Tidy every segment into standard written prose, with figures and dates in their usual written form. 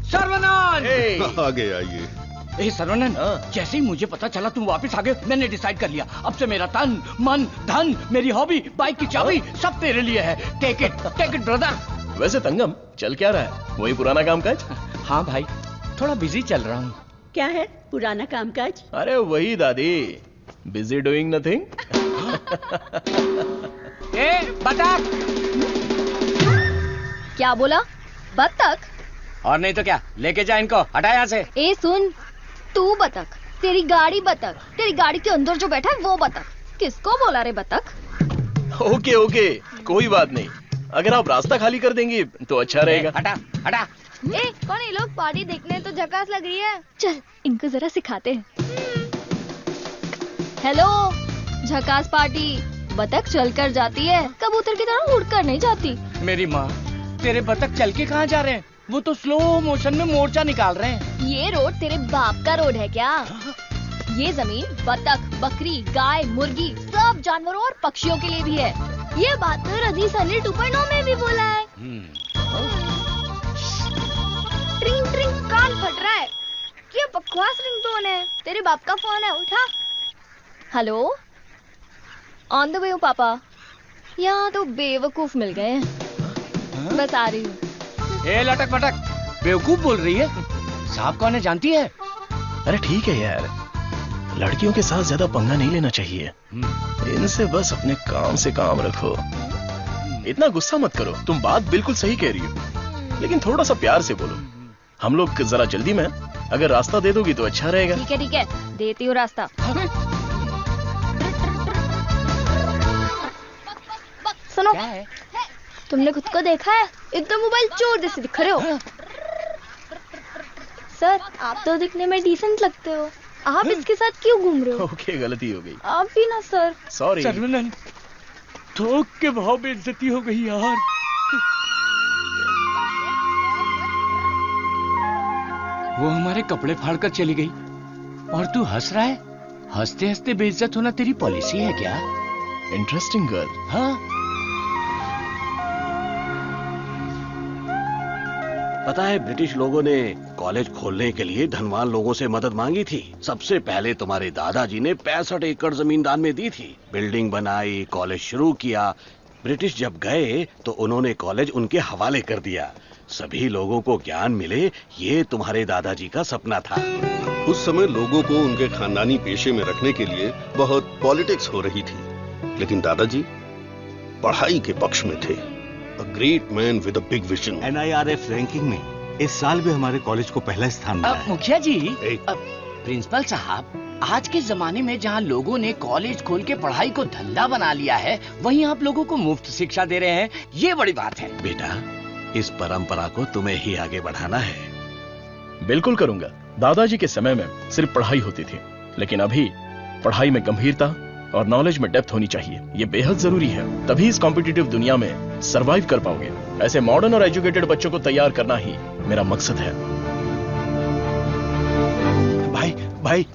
सर्वनाथ आगे आइए। ए सर्वनन, जैसे ही मुझे पता चला तुम वापस आ गए, मैंने डिसाइड कर लिया अब से मेरा तन मन धन मेरी हॉबी बाइक की चाबी सब तेरे लिए है। Take it brother. वैसे तंगम चल क्या रहा है? वही पुराना कामकाज? हाँ भाई, थोड़ा बिजी चल रहा हूँ। क्या है पुराना कामकाज? अरे वही दादी, बिजी डूइंग नथिंग। ए बतख। क्या बोला? बतख? और नहीं तो क्या, लेके जा इनको, हटा यहाँ से। ए सुन, तू बतख, तेरी गाड़ी बतख, तेरी गाड़ी के अंदर जो बैठा है वो बतख। किसको बोला रे बतख? ओके कोई बात नहीं, अगर आप रास्ता खाली कर देंगी तो अच्छा रहेगा। हटा। ए कौन ये लोग? पार्टी देखने तो झकास लग रही है। चल इनको जरा सिखाते हैं। हेलो, झकास पार्टी। बतख चल कर जाती है, कबूतर की तरह उड़ कर नहीं जाती। मेरी माँ, तेरे बतख चल के कहाँ जा रहे हैं? वो तो स्लो मोशन में मोर्चा निकाल रहे हैं। ये रोड तेरे बाप का रोड है क्या? ये जमीन बतख, बकरी, गाय, मुर्गी सब जानवरों और पक्षियों के लिए भी है। ये बात तो रजी सनी 2.0 में भी बोला है। ट्रिंग ट्रिंग कान फट रहा है। ये बकवास रिंगटोन है। तेरे बाप का फोन है, उठा। हेलो, ऑन द वे हूँ पापा। यहाँ तो बेवकूफ मिल गए हैं। बस आ रही हूँ। ए लटक पटक, बेवकूफ बोल रही है? साहब कौन है जानती है? अरे ठीक है यार, लड़कियों के साथ ज्यादा पंगा नहीं लेना चाहिए। इनसे बस अपने काम से काम रखो। इतना गुस्सा मत करो, तुम बात बिल्कुल सही कह रही हो, लेकिन थोड़ा सा प्यार से बोलो। हम लोग जरा जल्दी में, अगर रास्ता दे दोगी तो अच्छा रहेगा। ठीक है, देती हूँ रास्ता। सुनो, क्या है? तुमने खुद को देखा है? एकदम मोबाइल चोर जैसे दिख रहे हो। सर, आप तो दिखने में डिसेंट लगते हो, आप इसके साथ क्यों घूम रहे हो? ओके, गलती हो गई। आप भी ना सर। सॉरी। सर्वनन, थोक के भाव बेइज्जती हो गई यार। वो हमारे कपड़े फाड़कर चली गई और तू हंस रहा है? हंसते हंसते बेइज्जत होना तेरी पॉलिसी है क्या? Interesting girl. हाँ। पता है, ब्रिटिश लोगों ने कॉलेज खोलने के लिए धनवान लोगों से मदद मांगी थी। सबसे पहले तुम्हारे दादाजी ने 65 एकड़ जमीन दान में दी थी। बिल्डिंग बनाई, कॉलेज शुरू किया। ब्रिटिश जब गए तो उन्होंने कॉलेज उनके हवाले कर दिया। सभी लोगों को ज्ञान मिले, ये तुम्हारे दादाजी का सपना था। उस समय लोगों को उनके खानदानी पेशे में रखने के लिए बहुत पॉलिटिक्स हो रही थी, लेकिन दादाजी पढ़ाई के पक्ष में थे। A great man with a big vision. NIRF ranking में इस साल भी हमारे कॉलेज को पहला स्थान मिला है। मुखिया जी, प्रिंसिपल साहब, आज के जमाने में जहाँ लोगों ने कॉलेज खोल के पढ़ाई को धंधा बना लिया है, वहीं आप लोगों को मुफ्त शिक्षा दे रहे हैं, ये बड़ी बात है। बेटा, इस परंपरा को तुम्हें ही आगे बढ़ाना है। बिल्कुल करूंगा। दादाजी के समय में सिर्फ पढ़ाई होती थी, लेकिन अभी पढ़ाई में गंभीरता और नॉलेज में डेप्थ होनी चाहिए। ये बेहद जरूरी है, तभी इस कॉम्पिटिटिव दुनिया में सरवाइव कर पाओगे। ऐसे मॉडर्न और एजुकेटेड बच्चों को तैयार करना ही मेरा मकसद है। भाई,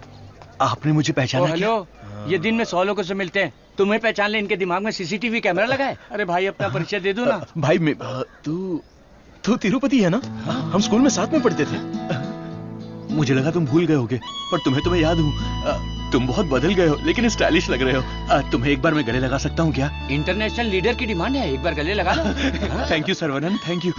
आपने मुझे पहचाना क्या? हेलो, ये दिन में 100 लोगों से मिलते हैं, तुम्हें पहचान ले, इनके दिमाग में सीसीटीवी कैमरा लगा है। अरे भाई, अपना परिचय दे दो ना। भाई, तू तिरुपति है ना? हम स्कूल में साथ में पढ़ते थे। मुझे लगा तुम भूल गए होगे, पर तुम्हें तो मैं याद हूँ। तुम बहुत बदल गए हो, लेकिन स्टाइलिश लग रहे हो। तुम्हें एक बार मैं गले लगा सकता हूँ क्या? इंटरनेशनल लीडर की डिमांड है, एक बार गले लगा लो। Thank you Saravanan, thank you.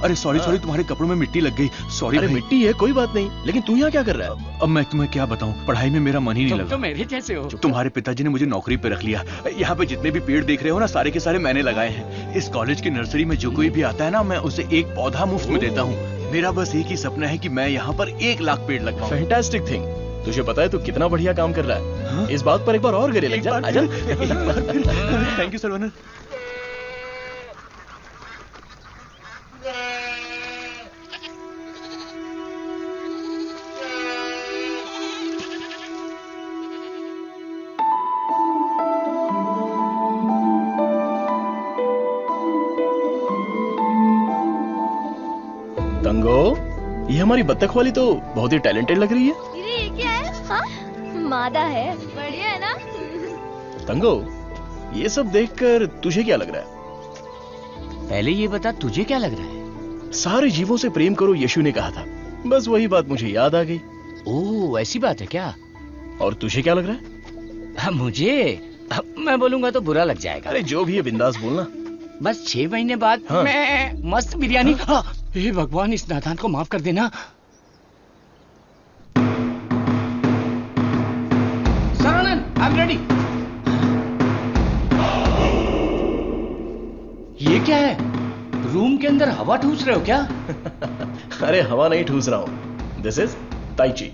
अरे सॉरी, तुम्हारे कपड़ों में मिट्टी लग गई। सॉरी। अरे मिट्टी है, कोई बात नहीं, लेकिन तू यहाँ क्या कर रहा है? अब मैं तुम्हें क्या बताऊँ, पढ़ाई में मेरा मन ही नहीं लगा। तो मेरे जैसे हो। तुम्हारे पिताजी ने मुझे नौकरी पे रख लिया। यहाँ पे जितने भी पेड़ देख रहे हो ना, सारे के सारे मैंने लगाए हैं। इस कॉलेज की नर्सरी में जो कोई भी आता है ना, मैं उसे एक पौधा मुफ्त में देता हूँ। मेरा बस एक ही सपना है कि मैं यहाँ पर 1 लाख पेड़ लगवाऊं। Fantastic thing. तुझे पता है तू कितना बढ़िया काम कर रहा है? हाँ? इस बात पर एक बार और गले लग जा। आजा। Thank you Saravanan. तंगो, ये हमारी बत्तख वाली तो बहुत ही टैलेंटेड लग रही है। ये क्या है? हाँ? मादा है, बढ़िया है ना? तंगो, ये सब देखकर तुझे क्या लग रहा है? पहले ये बता, तुझे क्या लग रहा है? सारे जीवों से प्रेम करो यीशु ने कहा था। बस वही बात मुझे याद आ गई। ओह, ऐसी बात है क्या? और तुझे क्या लग रहा है? मुझे मैं बोलूंगा तो बुरा लग जाएगा। अरे जो भी है बिंदास बोलना। बस 6 महीने बाद हाँ। मैं मस्त बिरयानी। हे भगवान, इस नादान को माफ कर देना। Saravanan, I am ready. ये क्या है? रूम के अंदर हवा ठूस रहे हो क्या? अरे हवा नहीं ठूस रहा हूं। This is tai chi.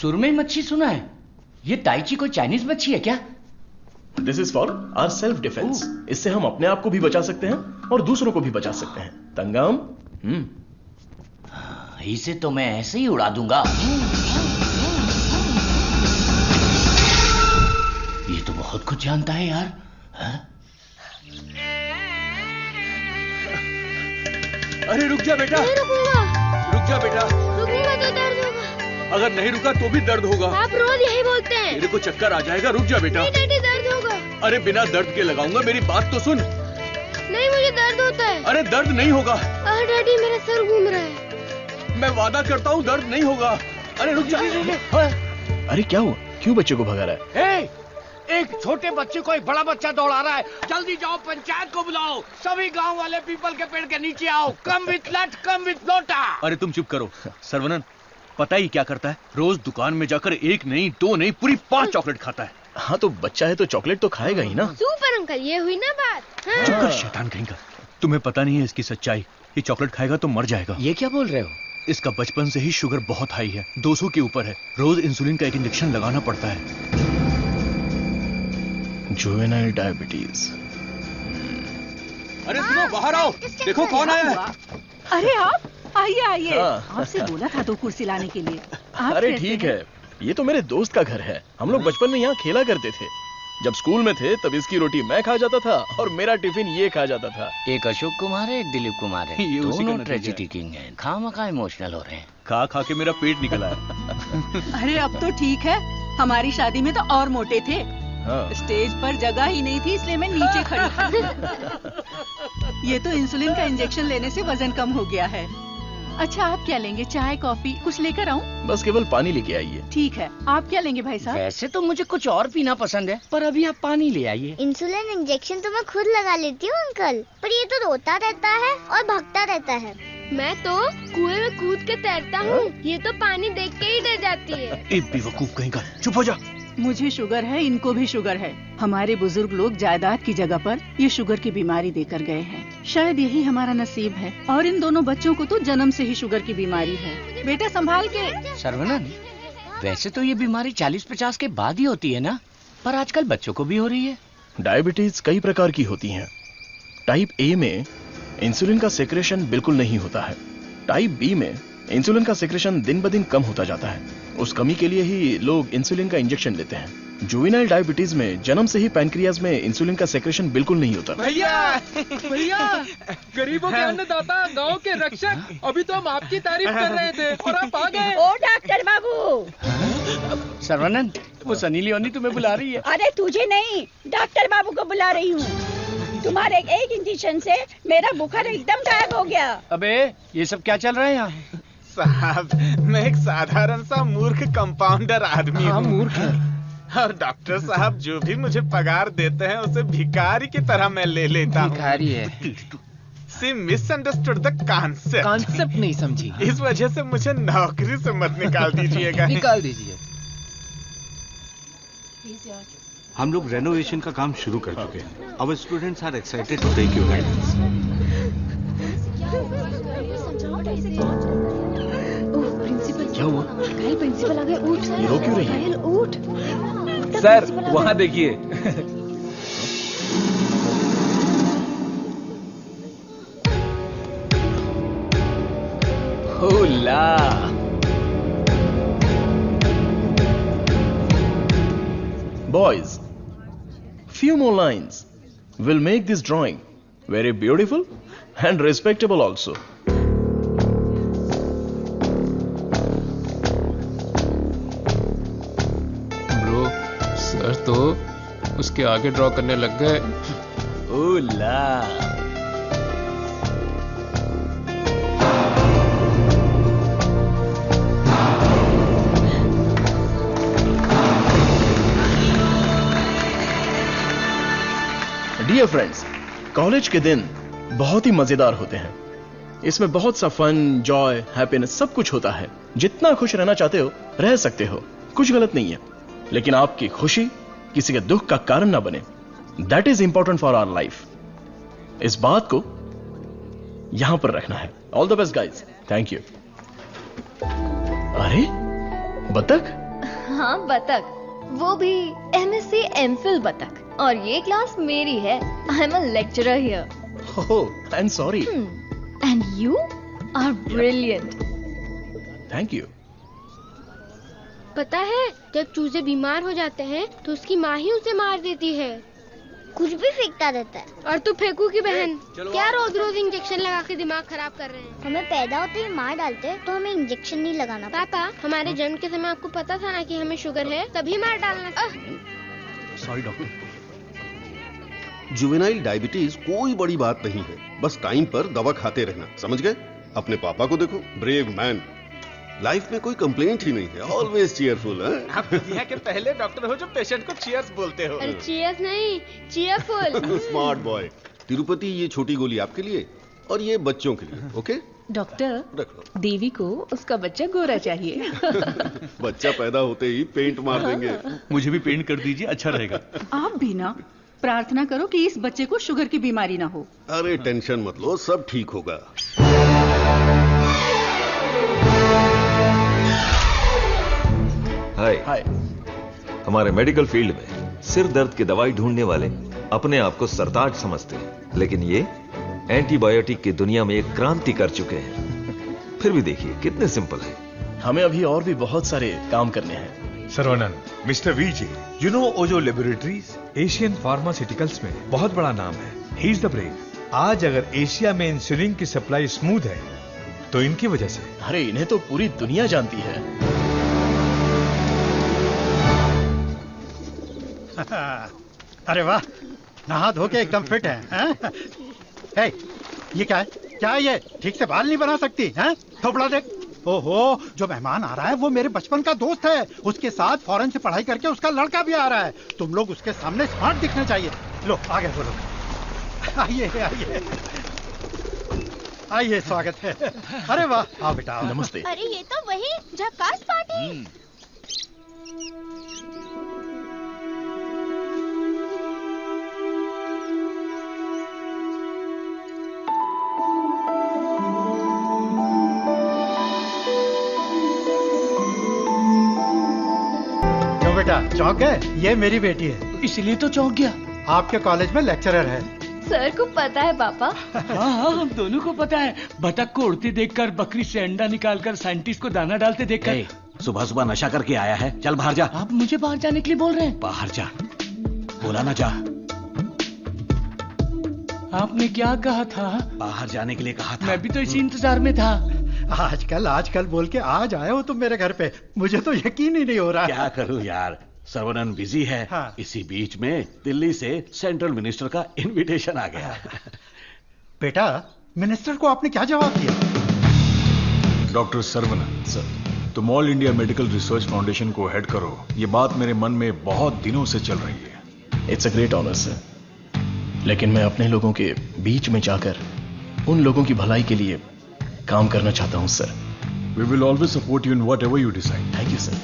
सुरमई मच्छी सुना है। ये ताइची कोई चाइनीज मच्छी है क्या? This is for our self defence. इससे हम अपने आप को भी बचा सकते हैं और दूसरों को भी बचा सकते हैं। तंगम। इसे तो मैं ऐसे ही उड़ा दूंगा। ये तो बहुत कुछ जानता है यार। अरे रुक जा बेटा। नहीं रुकूंगा। रुक जा बेटा। रुकूंगा तो दर्द होगा। अगर नहीं रुका तो भी दर्द होगा। आप रोज यही बोलते हैं। तेरे को चक्कर आ जाएगा। रुक जा बेटा। नहीं डैडी, दर्द होगा। अरे बिना दर्द के लगाऊंगा, मेरी बात तो सुन। नहीं, मुझे दर्द होता है। अरे दर्द नहीं होगा। डैडी, मेरा सर घूम रहा है। मैं वादा करता हूँ दर्द नहीं होगा। अरे रुक जा। अरे क्या हुआ? क्यों बच्चे को भगा रहा है? एक छोटे बच्चे को एक बड़ा बच्चा दौड़ा रहा है। जल्दी जाओ, पंचायत को बुलाओ। सभी गांव वाले पीपल के पेड़ के नीचे आओ। कम विथ लट, कम विथ लोटा। अरे तुम चुप करो। सर्वनन पता ही क्या करता है? रोज दुकान में जाकर 1 नहीं 2 नहीं पूरी 5 चॉकलेट खाता है। हाँ तो बच्चा है तो चॉकलेट तो खाएगा ही ना। सुपर अंकल, ये हुई ना बात। हाँ। चुप कर शैतान कहीं का। तुम्हें पता नहीं है इसकी सच्चाई। ये चॉकलेट खाएगा तो मर जाएगा। ये क्या बोल रहे हो? इसका बचपन से ही शुगर बहुत हाई है, 200 के ऊपर है। रोज इंसुलिन का एक इंजेक्शन लगाना पड़ता है। Juvenile diabetes. अरे सुनो, बाहर आओ। देखो कौन आया है। अरे आप आइए आइए। हाँ। आपसे बोला था 2 कुर्सी लाने के लिए। आप अरे कैसे ठीक हैं? है, ये तो मेरे दोस्त का घर है। हम लोग बचपन में यहाँ खेला करते थे। जब स्कूल में थे तब इसकी रोटी मैं खा जाता था और मेरा टिफिन ये खा जाता था। एक अशोक कुमार है, एक दिलीप कुमार है। ये उसी का दोनों नतीजा ट्रेजेडी किंग हैं। खामखा इमोशनल हो रहे हैं। खा खा के मेरा पेट निकल आया। अरे अब तो ठीक है। हमारी शादी में तो और मोटे थे। हाँ। स्टेज पर जगह ही नहीं थी, इसलिए मैं नीचे खड़ी थी। ये तो इंसुलिन का इंजेक्शन लेने से वजन कम हो गया है। अच्छा, आप क्या लेंगे? चाय, कॉफी कुछ लेकर आऊं? बस केवल पानी लेके आइए। ठीक है। आप क्या लेंगे भाई साहब? वैसे तो मुझे कुछ और पीना पसंद है, पर अभी आप पानी ले आइए। इंसुलिन इंजेक्शन तो मैं खुद लगा लेती हूँ अंकल, पर ये तो रोता रहता है और भागता रहता है। मैं तो कुएं में कूद के तैरता हूँ, ये तो पानी देख के ही डर जाती है। ए बेवकूफ कहीं का, चुप हो जा। मुझे शुगर है, इनको भी शुगर है। हमारे बुजुर्ग लोग जायदाद की जगह पर ये शुगर की बीमारी देकर गए हैं। शायद यही हमारा नसीब है। और इन दोनों बच्चों को तो जन्म से ही शुगर की बीमारी है। बेटा संभाल के। सर्वनन, वैसे तो ये बीमारी 40-50 के बाद ही होती है ना, पर आजकल बच्चों को भी हो रही है। डायबिटीज कई प्रकार की होती हैं। टाइप ए में इंसुलिन का सेक्रेशन बिल्कुल नहीं होता है। टाइप बी में इंसुलिन का सेक्रेशन दिन ब दिन कम होता जाता है। उस कमी के लिए ही लोग इंसुलिन का इंजेक्शन लेते हैं। जुवेनाइल डायबिटीज में जन्म से ही पैनक्रियाज में इंसुलिन का सेक्रेशन बिल्कुल नहीं होता। भैया गरीबों के अन्नदाता, गांव के रक्षक, अभी तो हम आपकी तारीफ कर रहे थे और आप आ गए। ओ डॉक्टर बाबू। सर्वनन, वो सनी लियोनी तुम्हें बुला रही है। अरे तुझे नहीं, डॉक्टर बाबू को बुला रही हूँ। तुम्हारे एक इंजेक्शन से मेरा बुखार एकदम गायब हो गया। अबे ये सब क्या चल रहा है यहाँ? साहब, मैं एक साधारण सा मूर्ख कंपाउंडर आदमी हूँ। मूर्ख और डॉक्टर साहब जो भी मुझे पगार देते हैं उसे भिखारी की तरह मैं ले लेता हूँ। भिखारी है। सी मिसअंडरस्टूड द कॉन्सेप्ट नहीं समझी। इस वजह से मुझे नौकरी से मत निकाल दीजिएगा। निकाल दीजिए। हम लोग रेनोवेशन का काम शुरू कर चुके हैं। Our students are excited to take your guidance. क्या हुआ? प्रिंसिपल आ गए। उठ सर। ये रो क्यों रही है? साहिल, उठ। सर वहाँ देखिए। होला। Boys, few more lines will make this drawing very beautiful and respectable also. Bro, sir तो उसके आगे ड्रॉ करने लग गए। होला। डियर फ्रेंड्स, कॉलेज के दिन बहुत ही मजेदार होते हैं। इसमें बहुत सा फन, जॉय, हैप्पीनेस सब कुछ होता है। जितना खुश रहना चाहते हो रह सकते हो, कुछ गलत नहीं है, लेकिन आपकी खुशी किसी के दुख का कारण ना बने। That is important for our life. इस बात को यहां पर रखना है। All the best guys. Thank you. अरे बतख? हाँ बतख, वो भी MSc MPhil बतख। और ये क्लास मेरी है। I am a lecturer here. Oh, I am sorry. And you are brilliant. Thank you. पता है, जब चूजे बीमार हो जाते हैं तो उसकी माँ ही उसे मार देती है। कुछ भी फेंकता रहता है। और तू फेंकू की बहन, क्या रोज रोज इंजेक्शन लगा के दिमाग खराब कर रहे हैं। हमें पैदा होते ही मार डालते तो हमें इंजेक्शन नहीं लगाना। पापा, हमारे जन्म के समय आपको पता था ना कि हमें शुगर है, तभी मार डालना। Sorry doctor. जुवेनाइल डायबिटीज कोई बड़ी बात नहीं है, बस टाइम पर दवा खाते रहना, समझ गए? अपने पापा को देखो, ब्रेव मैन। लाइफ में कोई कंप्लेंट ही नहीं है, ऑलवेज चीयरफुल है। आप दुनिया के पहले डॉक्टर हो जो पेशेंट को चीयर्स बोलते हो। अरे चीयर्स नहीं, चीयरफुल। Smart boy. तिरुपति, ये छोटी गोली आपके लिए और ये बच्चों के लिए। ओके डॉक्टर, रख लो। देवी को उसका बच्चा गोरा चाहिए। बच्चा पैदा होते ही पेंट मार देंगे। मुझे भी पेंट कर दीजिए, अच्छा रहेगा। आप भी ना प्रार्थना करो कि इस बच्चे को शुगर की बीमारी ना हो। अरे टेंशन मत लो, सब ठीक होगा। हाय। हमारे मेडिकल फील्ड में सिर दर्द की दवाई ढूंढने वाले अपने आप को सरताज समझते हैं, लेकिन ये एंटीबायोटिक की दुनिया में एक क्रांति कर चुके हैं। फिर भी देखिए कितने सिंपल है। हमें अभी और भी बहुत सारे काम करने हैं। Saravanan, mister VJ, you know Ojo laboratories Asian pharmaceuticals में बहुत बड़ा नाम है। He is the brain. आज अगर एशिया में इंसुलिन की सप्लाई स्मूथ है तो इनकी वजह से। अरे इन्हें तो पूरी दुनिया जानती है। अरे वाह, नहा धो के एकदम फिट है, हैं? हे, ये क्या है? क्या है ये? ठीक से बाल नहीं बना सकती हैं? थोपड़ा देख। ओहो, जो मेहमान आ रहा है वो मेरे बचपन का दोस्त है। उसके साथ फॉरेन से पढ़ाई करके उसका लड़का भी आ रहा है। तुम लोग उसके सामने स्मार्ट दिखने चाहिए। लो आगे बोलो। आइए आइए आइए, स्वागत है। अरे वाह, आओ बेटा। नमस्ते। अरे ये तो वही झक्कास पार्टी। बेटा चौंक गए? ये मेरी बेटी है। इसलिए तो चौंक गया। आपके कॉलेज में लेक्चरर है। सर को पता है पापा? हाँ, हम दोनों को पता है। बतख को उड़ते देखकर, बकरी से अंडा निकालकर, साइंटिस्ट को दाना डालते देखकर। सुबह सुबह नशा करके आया है, चल बाहर जा। आप मुझे बाहर जाने के लिए बोल रहे हैं? बाहर जा, बोला ना जा। आपने क्या कहा था? बाहर जाने के लिए कहा था। मैं भी तो इसी इंतजार में था। आजकल बोल के आज आए हो तुम मेरे घर पे, मुझे तो यकीन ही नहीं हो रहा। क्या करूं यार, सरवनन बिजी है। हाँ। इसी बीच में दिल्ली से सेंट्रल मिनिस्टर का इनविटेशन आ गया। बेटा, मिनिस्टर को आपने क्या जवाब दिया? डॉक्टर सरवनन सर, तुम all India medical research foundation को हेड करो, ये बात मेरे मन में बहुत दिनों से चल रही है। It's a great honour sir, लेकिन मैं अपने लोगों के बीच में जाकर उन लोगों की भलाई के लिए काम करना चाहता हूं sir. We will always support you in whatever you decide. Thank you sir.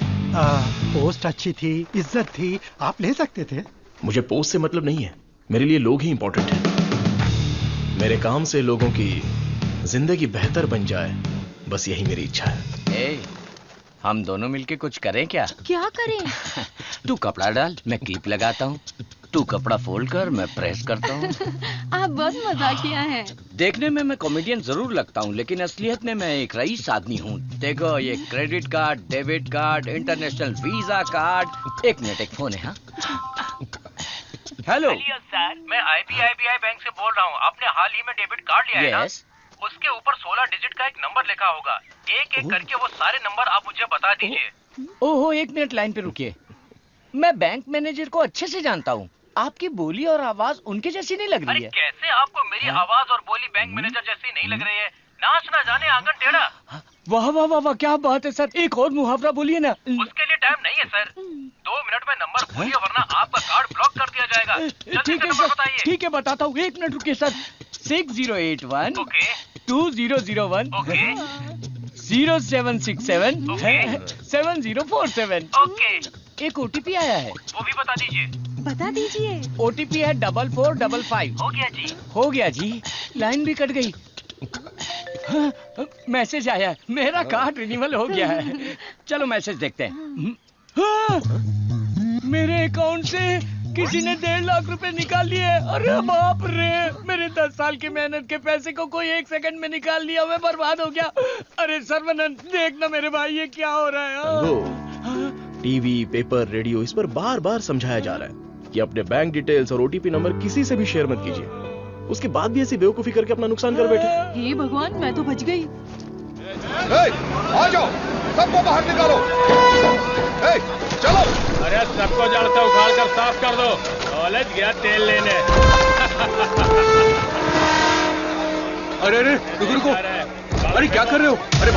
Post अच्छी थी, इज्जत थी, आप ले सकते थे। मुझे पोस्ट से मतलब नहीं है, मेरे लिए लोग ही इंपॉर्टेंट हैं। मेरे काम से लोगों की जिंदगी बेहतर बन जाए, बस यही मेरी इच्छा है। हम दोनों मिलके कुछ करें क्या? क्या करें? तू कपड़ा डाल, मैं क्लिप लगाता हूँ। तू कपड़ा फोल्ड कर, मैं प्रेस करता हूँ। आप बस मजाकिया हैं। देखने में मैं कॉमेडियन जरूर लगता हूँ, लेकिन असलियत में मैं एक रईस आदमी हूँ। देखो, ये credit card, debit card, international visa card. एक मिनट, एक फोन है। हाँ, हेलो सर, मैं IBI बैंक से बोल रहा हूँ। आपने हाल ही में डेबिट कार्ड लिया है ना? उसके ऊपर 16 डिजिट का एक नंबर लिखा होगा। एक एक करके वो सारे नंबर आप मुझे बता दीजिए। ओहो, एक मिनट लाइन पे रुकिए। मैं बैंक मैनेजर को अच्छे से जानता हूँ। आपकी बोली और आवाज उनके जैसी नहीं लग रही है। कैसे आपको मेरी आवाज और बोली बैंक मैनेजर जैसी नहीं लग रही है? नाच ना जाने आंगन टेढ़ा। वाह वाह वाह वाह, क्या बात है सर। एक और मुहावरा बोलिए ना। उसके लिए टाइम नहीं बताइए सर, 2 मिनट में नंबर बोलिए वरना आपका कार्ड ब्लॉक कर दिया जाएगा। जल्दी से नंबर बताइए। ठीक है बताता हूँ, 1 मिनट रुकिए सर। 6081 2001 0767 7047। ओके। एक ओटीपी आया है, वो भी बता दीजिए। बता दीजिए। ओटीपी है 4455। हो गया जी। हो गया जी। लाइन भी कट गई। हाँ, मैसेज आया, मेरा कार्ड रिन्यूअल हो गया है। चलो मैसेज देखते हैं। हाँ, मेरे अकाउंट से किसी ने 1.5 लाख रुपए निकाल लिए। अरे बाप रे, मेरे 10 साल की मेहनत के पैसे को कोई 1 सेकंड में निकाल लिया, मैं बर्बाद हो गया। अरे सर्वनंद देखना मेरे भाई, ये क्या हो रहा है। टीवी, पेपर, रेडियो, इस पर बार बार समझाया जा रहा है कि अपने बैंक डिटेल्स और ओटीपी नंबर किसी से भी शेयर मत कीजिए। उसके बाद भी ऐसी बेवकूफी करके अपना नुकसान कर बैठे। हे भगवान, मैं तो बच गई। आ जाओ, सबको बाहर निकालो। चलो। अरे सबको जड़ से उखाड़ कर साफ कर दो। कॉलेज गया तेल लेने। अरे रुको। अरे क्या कर रहे हो? अरे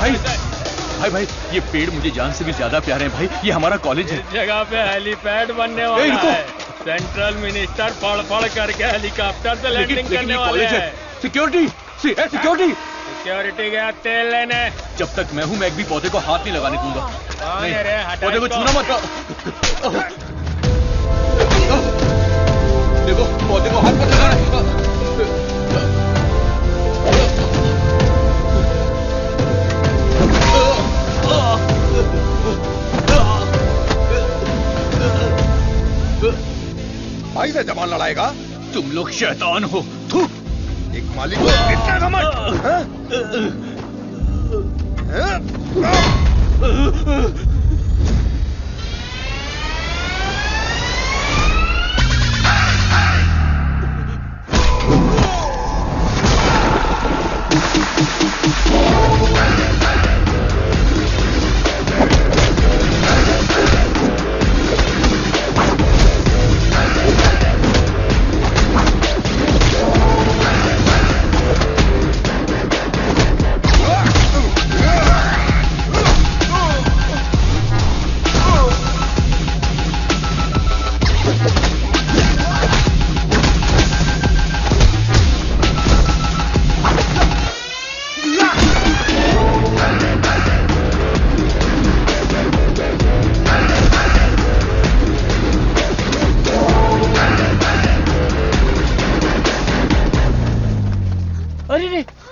भाई, ये पेड़ मुझे जान से भी ज्यादा प्यारे हैं भाई। ये हमारा कॉलेज है। इस जगह पे हेलीपैड बनने वाला है। सेंट्रल मिनिस्टर पढ़ करके हेलीकॉप्टर से लैंडिंग करने वाले हैं। सिक्योरिटी। सिक्योरिटी गया तेल लेने। जब तक मैं हूँ, मैं एक भी पौधे को हाथ नहीं लगाने दूंगा। पौधे को छूना मत। देखो, पौधे को हाथ मत लगाना। भाई से जबान लड़ाएगा? तुम लोग शैतान हो। थू। एक मालिक को इतना घमंड।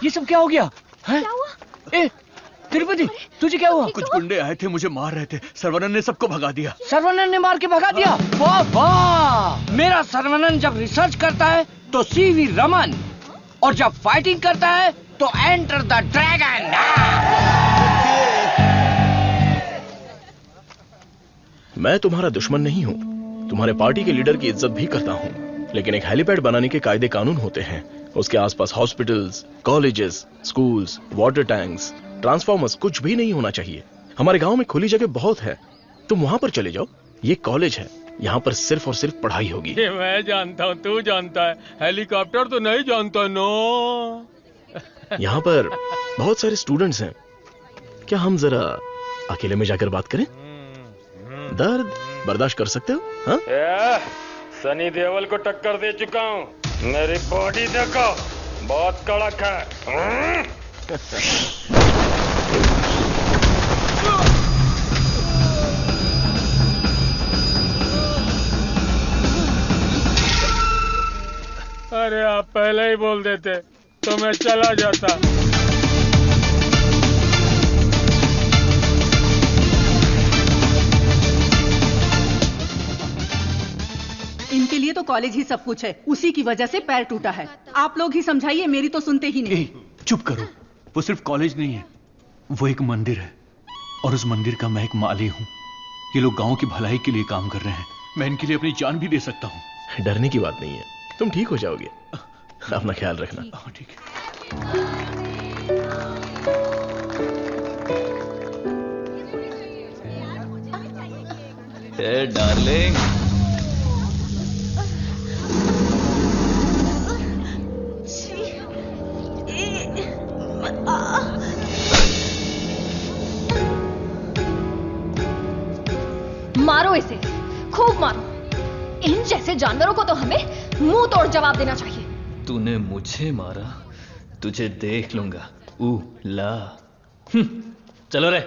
ये सब क्या हो गया? क्या हुआ? तिरुपति, तुझे क्या हुआ? कुछ गुंडे आए थे, मुझे मार रहे थे। सर्वनंद ने सबको भगा दिया। सर्वनंद ने मार के भगा दिया? वाह वाह! मेरा सर्वनंद जब रिसर्च करता है तो सीवी रमन, और जब फाइटिंग करता है तो एंटर द ड्रैगन। मैं तुम्हारा दुश्मन नहीं हूँ, तुम्हारे पार्टी के लीडर की इज्जत भी करता हूँ, लेकिन एक हेलीपैड बनाने के कायदे कानून होते हैं। उसके आसपास hospitals, colleges, schools, water tanks, transformers कुछ भी नहीं होना चाहिए। हमारे गांव में खुली जगह बहुत है, तुम वहां पर चले जाओ। ये कॉलेज है, यहाँ पर सिर्फ और सिर्फ पढ़ाई होगी। ये मैं जानता हूँ, तू जानता है, हेलीकॉप्टर तो नहीं जानता। नो। यहाँ पर बहुत सारे स्टूडेंट्स हैं, क्या हम जरा अकेले में जाकर बात करें? दर्द बर्दाश्त कर सकते हो? हाँ? सनी देओल को टक्कर दे चुका हूँ, मेरी बॉडी देखो, बहुत कड़क है। अरे आप पहले ही बोल देते तो मैं चला जाता। इनके लिए तो कॉलेज ही सब कुछ है, उसी की वजह से पैर टूटा है। आप लोग ही समझाइए, मेरी तो सुनते ही नहीं। चुप करो, वो सिर्फ कॉलेज नहीं है, वो एक मंदिर है, और उस मंदिर का मैं एक माली हूँ। ये लोग गांव की भलाई के लिए काम कर रहे हैं, मैं इनके लिए अपनी जान भी दे सकता हूँ। डरने की बात नहीं है, तुम ठीक हो जाओगे, अपना ख्याल रखना। ठीक है। हे डार्लिंग, मारो इसे, खूब मारो। इन जैसे जानवरों को तो हमें मुंह तोड़ जवाब देना चाहिए। तूने मुझे मारा, तुझे देख लूंगा। ला। चलो रे।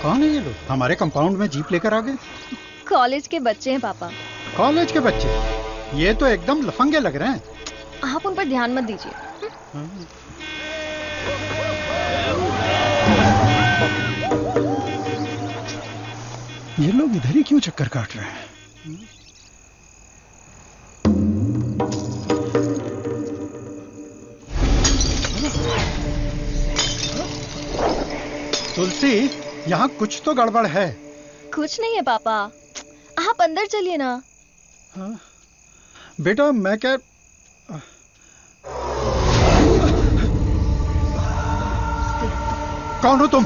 कौन है ये लोग? हमारे कंपाउंड में जीप लेकर आ गए। कॉलेज के बच्चे हैं पापा। कॉलेज के बच्चे? ये तो एकदम लफंगे लग रहे हैं। आप उन पर ध्यान मत दीजिए। ये लोग इधर ही क्यों चक्कर काट रहे हैं? तुलसी, यहाँ कुछ तो गड़बड़ है। कुछ नहीं है पापा, आप अंदर चलिए ना। हाँ? बेटा मैं क्या कौन हो तुम?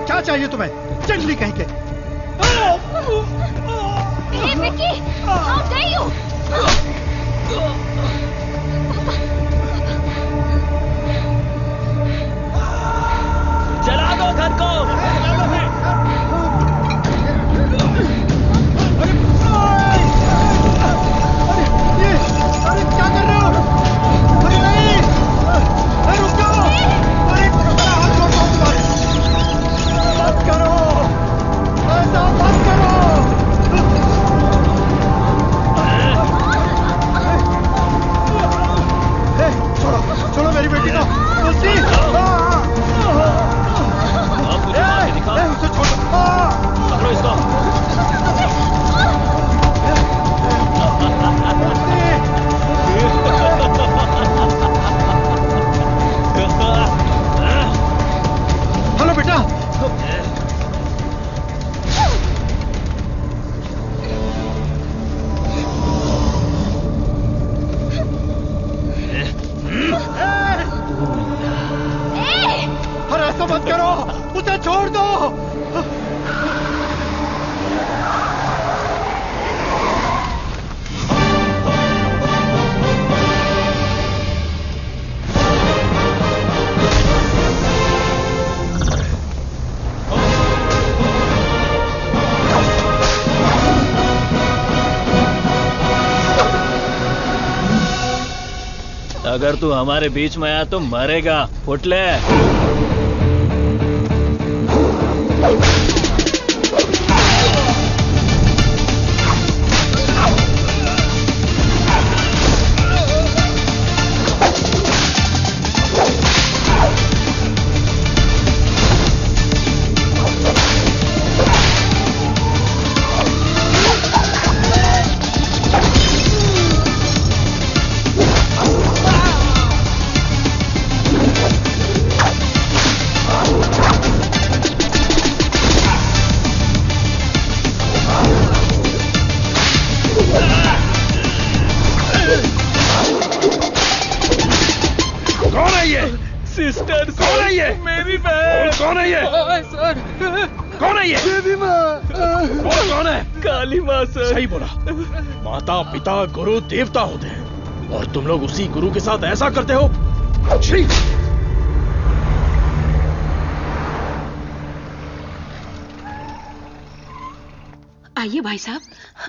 क्या चाहिए तुम्हें? जंगली कहीं के। Hey, Vicky! How dare you! जला दो घर को। अरे क्या कर रहे हो? अरे नहीं! अरे रुक जाओ! अरे हाथ छोड़ो तुम्हारे! मत करो! ऐसा मत करो! छोड़ो, छोड़ो मेरी बेटी को! तुलसी! उसे छोड़ो! पकड़ो इसको। हेलो बेटा। अरे ऐसा मत करो, उसे छोड़ दो। अगर तू हमारे बीच में आया तो मरेगा। उठ ले। सिस्टर, कौन है ये? मेरी बहन। कौन है ये? सर, कौन है ये? देवी माँ। कौन है? काली माँ सर। सही बोला। माता पिता गुरु देवता होते हैं और तुम लोग उसी गुरु के साथ ऐसा करते हो। छी! आइए भाई साहब,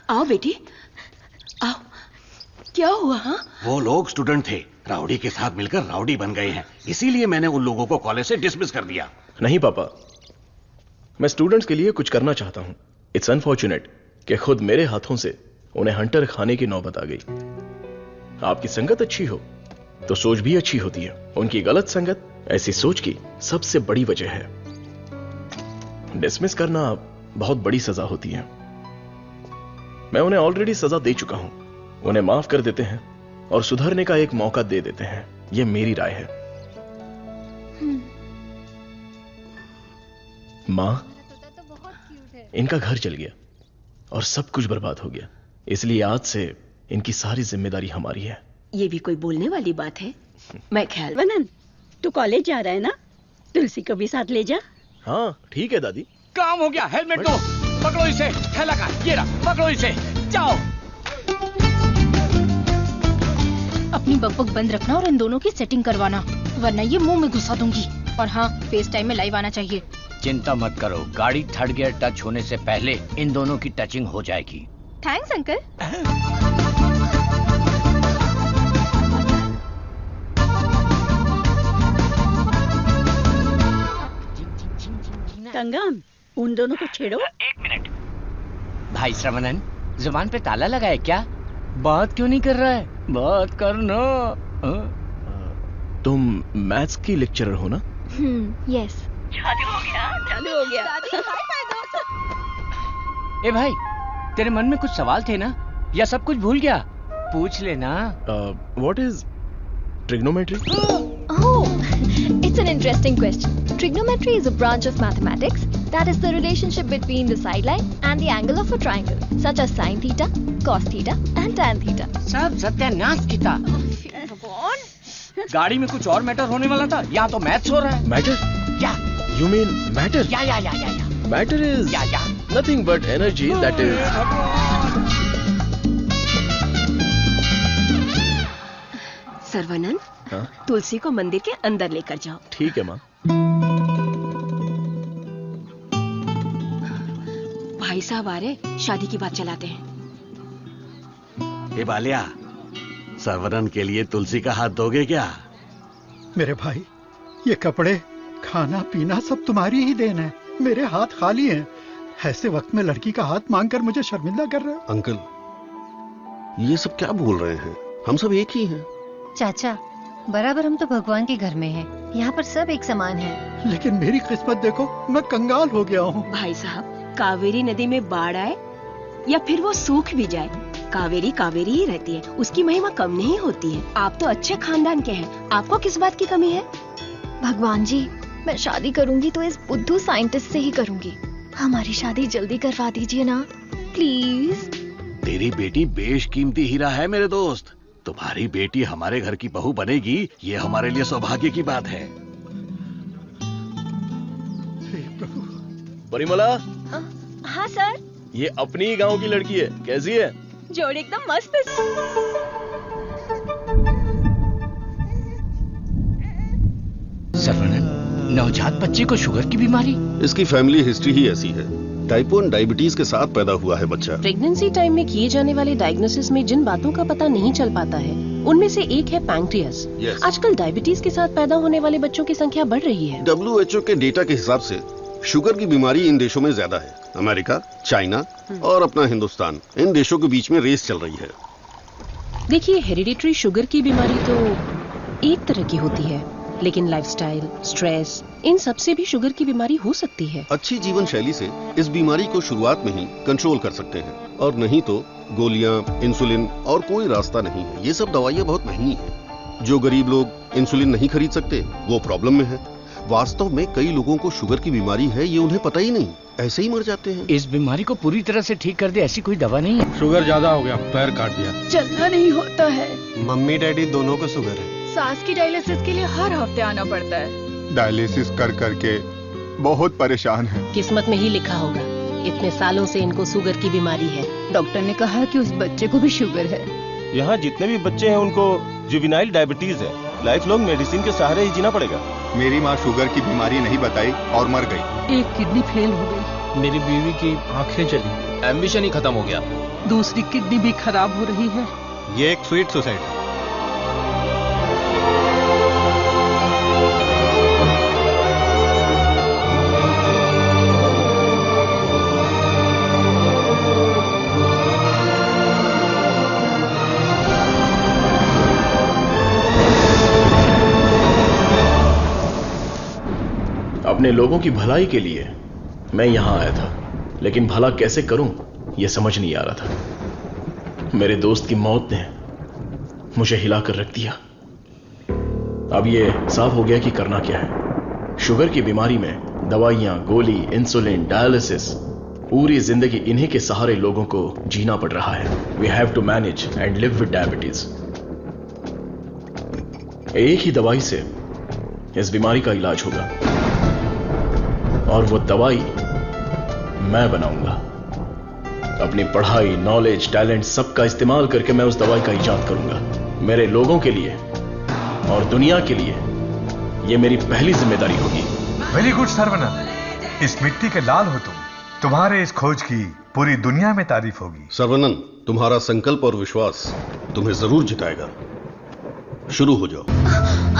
आओ बेटी, आओ। क्या हुआ? हाँ, वो लोग स्टूडेंट थे, राउडी के साथ मिलकर राउडी बन गए हैं, इसीलिए मैंने उन लोगों को कॉलेज से डिसमिस कर दिया। नहीं पापा, मैं स्टूडेंट्स के लिए कुछ करना चाहता हूं। इट्स अनफॉर्चुनेट कि खुद मेरे हाथों से उन्हें हंटर खाने की नौबत आ गई। आपकी संगत अच्छी हो तो सोच भी अच्छी होती है। उनकी गलत संगत ऐसी सोच की सबसे बड़ी वजह है। डिसमिस करना बहुत बड़ी सजा होती है। मैं उन्हें ऑलरेडी सजा दे चुका हूं। उन्हें माफ कर देते हैं और सुधरने का एक मौका दे देते हैं। यह मेरी राय है। मां, इनका घर जल गया और सब कुछ बर्बाद हो गया, इसलिए आज से इनकी सारी जिम्मेदारी हमारी है। ये भी कोई बोलने वाली बात है? मैं ख्याल वनन, तू कॉलेज जा रहा है ना, तुलसी को भी साथ ले जा। हाँ ठीक है दादी। काम हो गया। हेलमेट दो, पकड़ो इसे। थैला का ये रहा, पकड़ो इसे, जाओ। अब अपनी बकबक बंद रखना और इन दोनों की सेटिंग करवाना, वरना ये मुंह में घुसा दूंगी। और हाँ, फेस टाइम में लाइव आना चाहिए। चिंता मत करो, गाड़ी थर्ड गियर टच होने से पहले इन दोनों की टचिंग हो जाएगी। Thanks uncle. कंगन, उन दोनों को छेड़ो। 1 मिनट। भाई श्रवणन, जुबान पे ताला लगा है क्या? बात क्यों नहीं कर रहा है? बात करना। तुम मैथ्स की लेक्चरर हो ना? यस। जादू हो गया, जादू हो गया। ए भाई, तेरे मन में कुछ सवाल थे ना, या सब कुछ भूल गया? पूछ लेना। What is trigonometry? Oh, it's an interesting question. Trigonometry is a branch of mathematics that is the relationship between the sideline and the angle of a triangle, such as sin theta, cos theta, and tan theta. सब सत्यानाश की था। गाड़ी में कुछ और matter होने वाला था, यहाँ तो मैथ्स हो रहा है। मैटर? या यू मीन मैटर? या matter is nothing but energy that is. Saravanan, तुलसी को मंदिर के अंदर लेकर जाओ। ठीक है माँ। भाई साहब आ रहे, शादी की बात चलाते हैं। ए बालिया, सर्वनन के लिए तुलसी का हाथ दोगे क्या? मेरे भाई, ये कपड़े, खाना पीना सब तुम्हारी ही देन है। मेरे हाथ खाली हैं। ऐसे वक्त में लड़की का हाथ मांगकर मुझे शर्मिंदा कर रहे हो। अंकल, ये सब क्या बोल रहे हैं? हम सब एक ही हैं। चाचा, बराबर हम तो भगवान के घर में हैं। यहाँ पर सब एक समान है। लेकिन मेरी किस्मत देखो, मैं कंगाल हो गया हूँ। भाई साहब, कावेरी नदी में बाढ़ आए या फिर वो सूख भी जाए, कावेरी कावेरी ही रहती है, उसकी महिमा कम नहीं होती है। आप तो अच्छे खानदान के हैं, आपको किस बात की कमी है? भगवान जी, मैं शादी करूंगी तो इस बुद्धू साइंटिस्ट से ही करूंगी। हमारी शादी जल्दी करवा दीजिए ना, प्लीज। तेरी बेटी बेशकीमती हीरा है मेरे दोस्त। तुम्हारी बेटी हमारे घर की बहू बनेगी, ये हमारे लिए सौभाग्य की बात है। परिमला। हाँ सर। ये अपनी ही गांव की लड़की है, कैसी है? जोड़ी एकदम मस्त है। सर्वनन, नवजात बच्चे को शुगर की बीमारी? इसकी फैमिली हिस्ट्री ही ऐसी है। टाइप 1 डायबिटीज के साथ पैदा हुआ है बच्चा। प्रेगनेंसी टाइम में किए जाने वाले डायग्नोसिस में जिन बातों का पता नहीं चल पाता है, उनमें से एक है पैंक्रियास। आजकल डायबिटीज के साथ पैदा होने वाले बच्चों की संख्या बढ़ रही है। WHO के डेटा के हिसाब से शुगर की बीमारी इन देशों में ज्यादा है। अमेरिका, चाइना और अपना हिंदुस्तान, इन देशों के बीच में रेस चल रही है। देखिए, हेरिडिटरी शुगर की बीमारी तो एक तरह की होती है, लेकिन लाइफस्टाइल, स्ट्रेस, इन सब से भी शुगर की बीमारी हो सकती है। अच्छी जीवन शैली से इस बीमारी को शुरुआत में ही कंट्रोल कर सकते हैं, और नहीं तो गोलियां, इंसुलिन और कोई रास्ता नहीं है। ये सब दवाइयां बहुत महंगी हैं। जो गरीब लोग इंसुलिन नहीं खरीद सकते, वो प्रॉब्लम में है। वास्तव में कई लोगों को शुगर की बीमारी है, ये उन्हें पता ही नहीं, ऐसे ही मर जाते हैं। इस बीमारी को पूरी तरह से ठीक कर दे ऐसी कोई दवा नहीं है। शुगर ज्यादा हो गया, पैर काट दिया। चलना नहीं होता है। मम्मी डैडी दोनों को शुगर है। सास की डायलिसिस के लिए हर हफ्ते आना पड़ता है। डायलिसिस कर करके बहुत परेशान है। किस्मत में ही लिखा होगा, इतने सालों से इनको शुगर की बीमारी है। डॉक्टर ने कहा कि उस बच्चे को भी शुगर है। यहाँ जितने भी बच्चे हैं उनको जुवेनाइल डायबिटीज है। लाइफ लॉन्ग मेडिसिन के सहारे ही जीना पड़ेगा। मेरी माँ शुगर की बीमारी नहीं बताई और मर गई। एक किडनी फेल हो गई। मेरी बीवी की आंखें चली, एम्बिशन ही खत्म हो गया। दूसरी किडनी भी खराब हो रही है। ये एक स्वीट सुसाइड है। अपने लोगों की भलाई के लिए मैं यहां आया था, लेकिन भला कैसे करूं यह समझ नहीं आ रहा था। मेरे दोस्त की मौत ने मुझे हिलाकर रख दिया। अब यह साफ हो गया कि करना क्या है। शुगर की बीमारी में दवाइयां, गोली, इंसुलिन, डायलिसिस, पूरी जिंदगी इन्हीं के सहारे लोगों को जीना पड़ रहा है। We have to manage and live with diabetes. एक ही दवाई से इस बीमारी का इलाज होगा, और वो दवाई मैं बनाऊंगा। अपनी पढ़ाई, नॉलेज, टैलेंट सबका इस्तेमाल करके मैं उस दवाई का इजाद करूंगा। मेरे लोगों के लिए और दुनिया के लिए ये मेरी पहली जिम्मेदारी होगी। वेरी गुड सर्वनंद, इस मिट्टी के लाल हो तुम। तुम्हारे इस खोज की पूरी दुनिया में तारीफ होगी। सर्वनंद, तुम्हारा संकल्प और विश्वास तुम्हें जरूर जिताएगा। शुरू हो जाओ।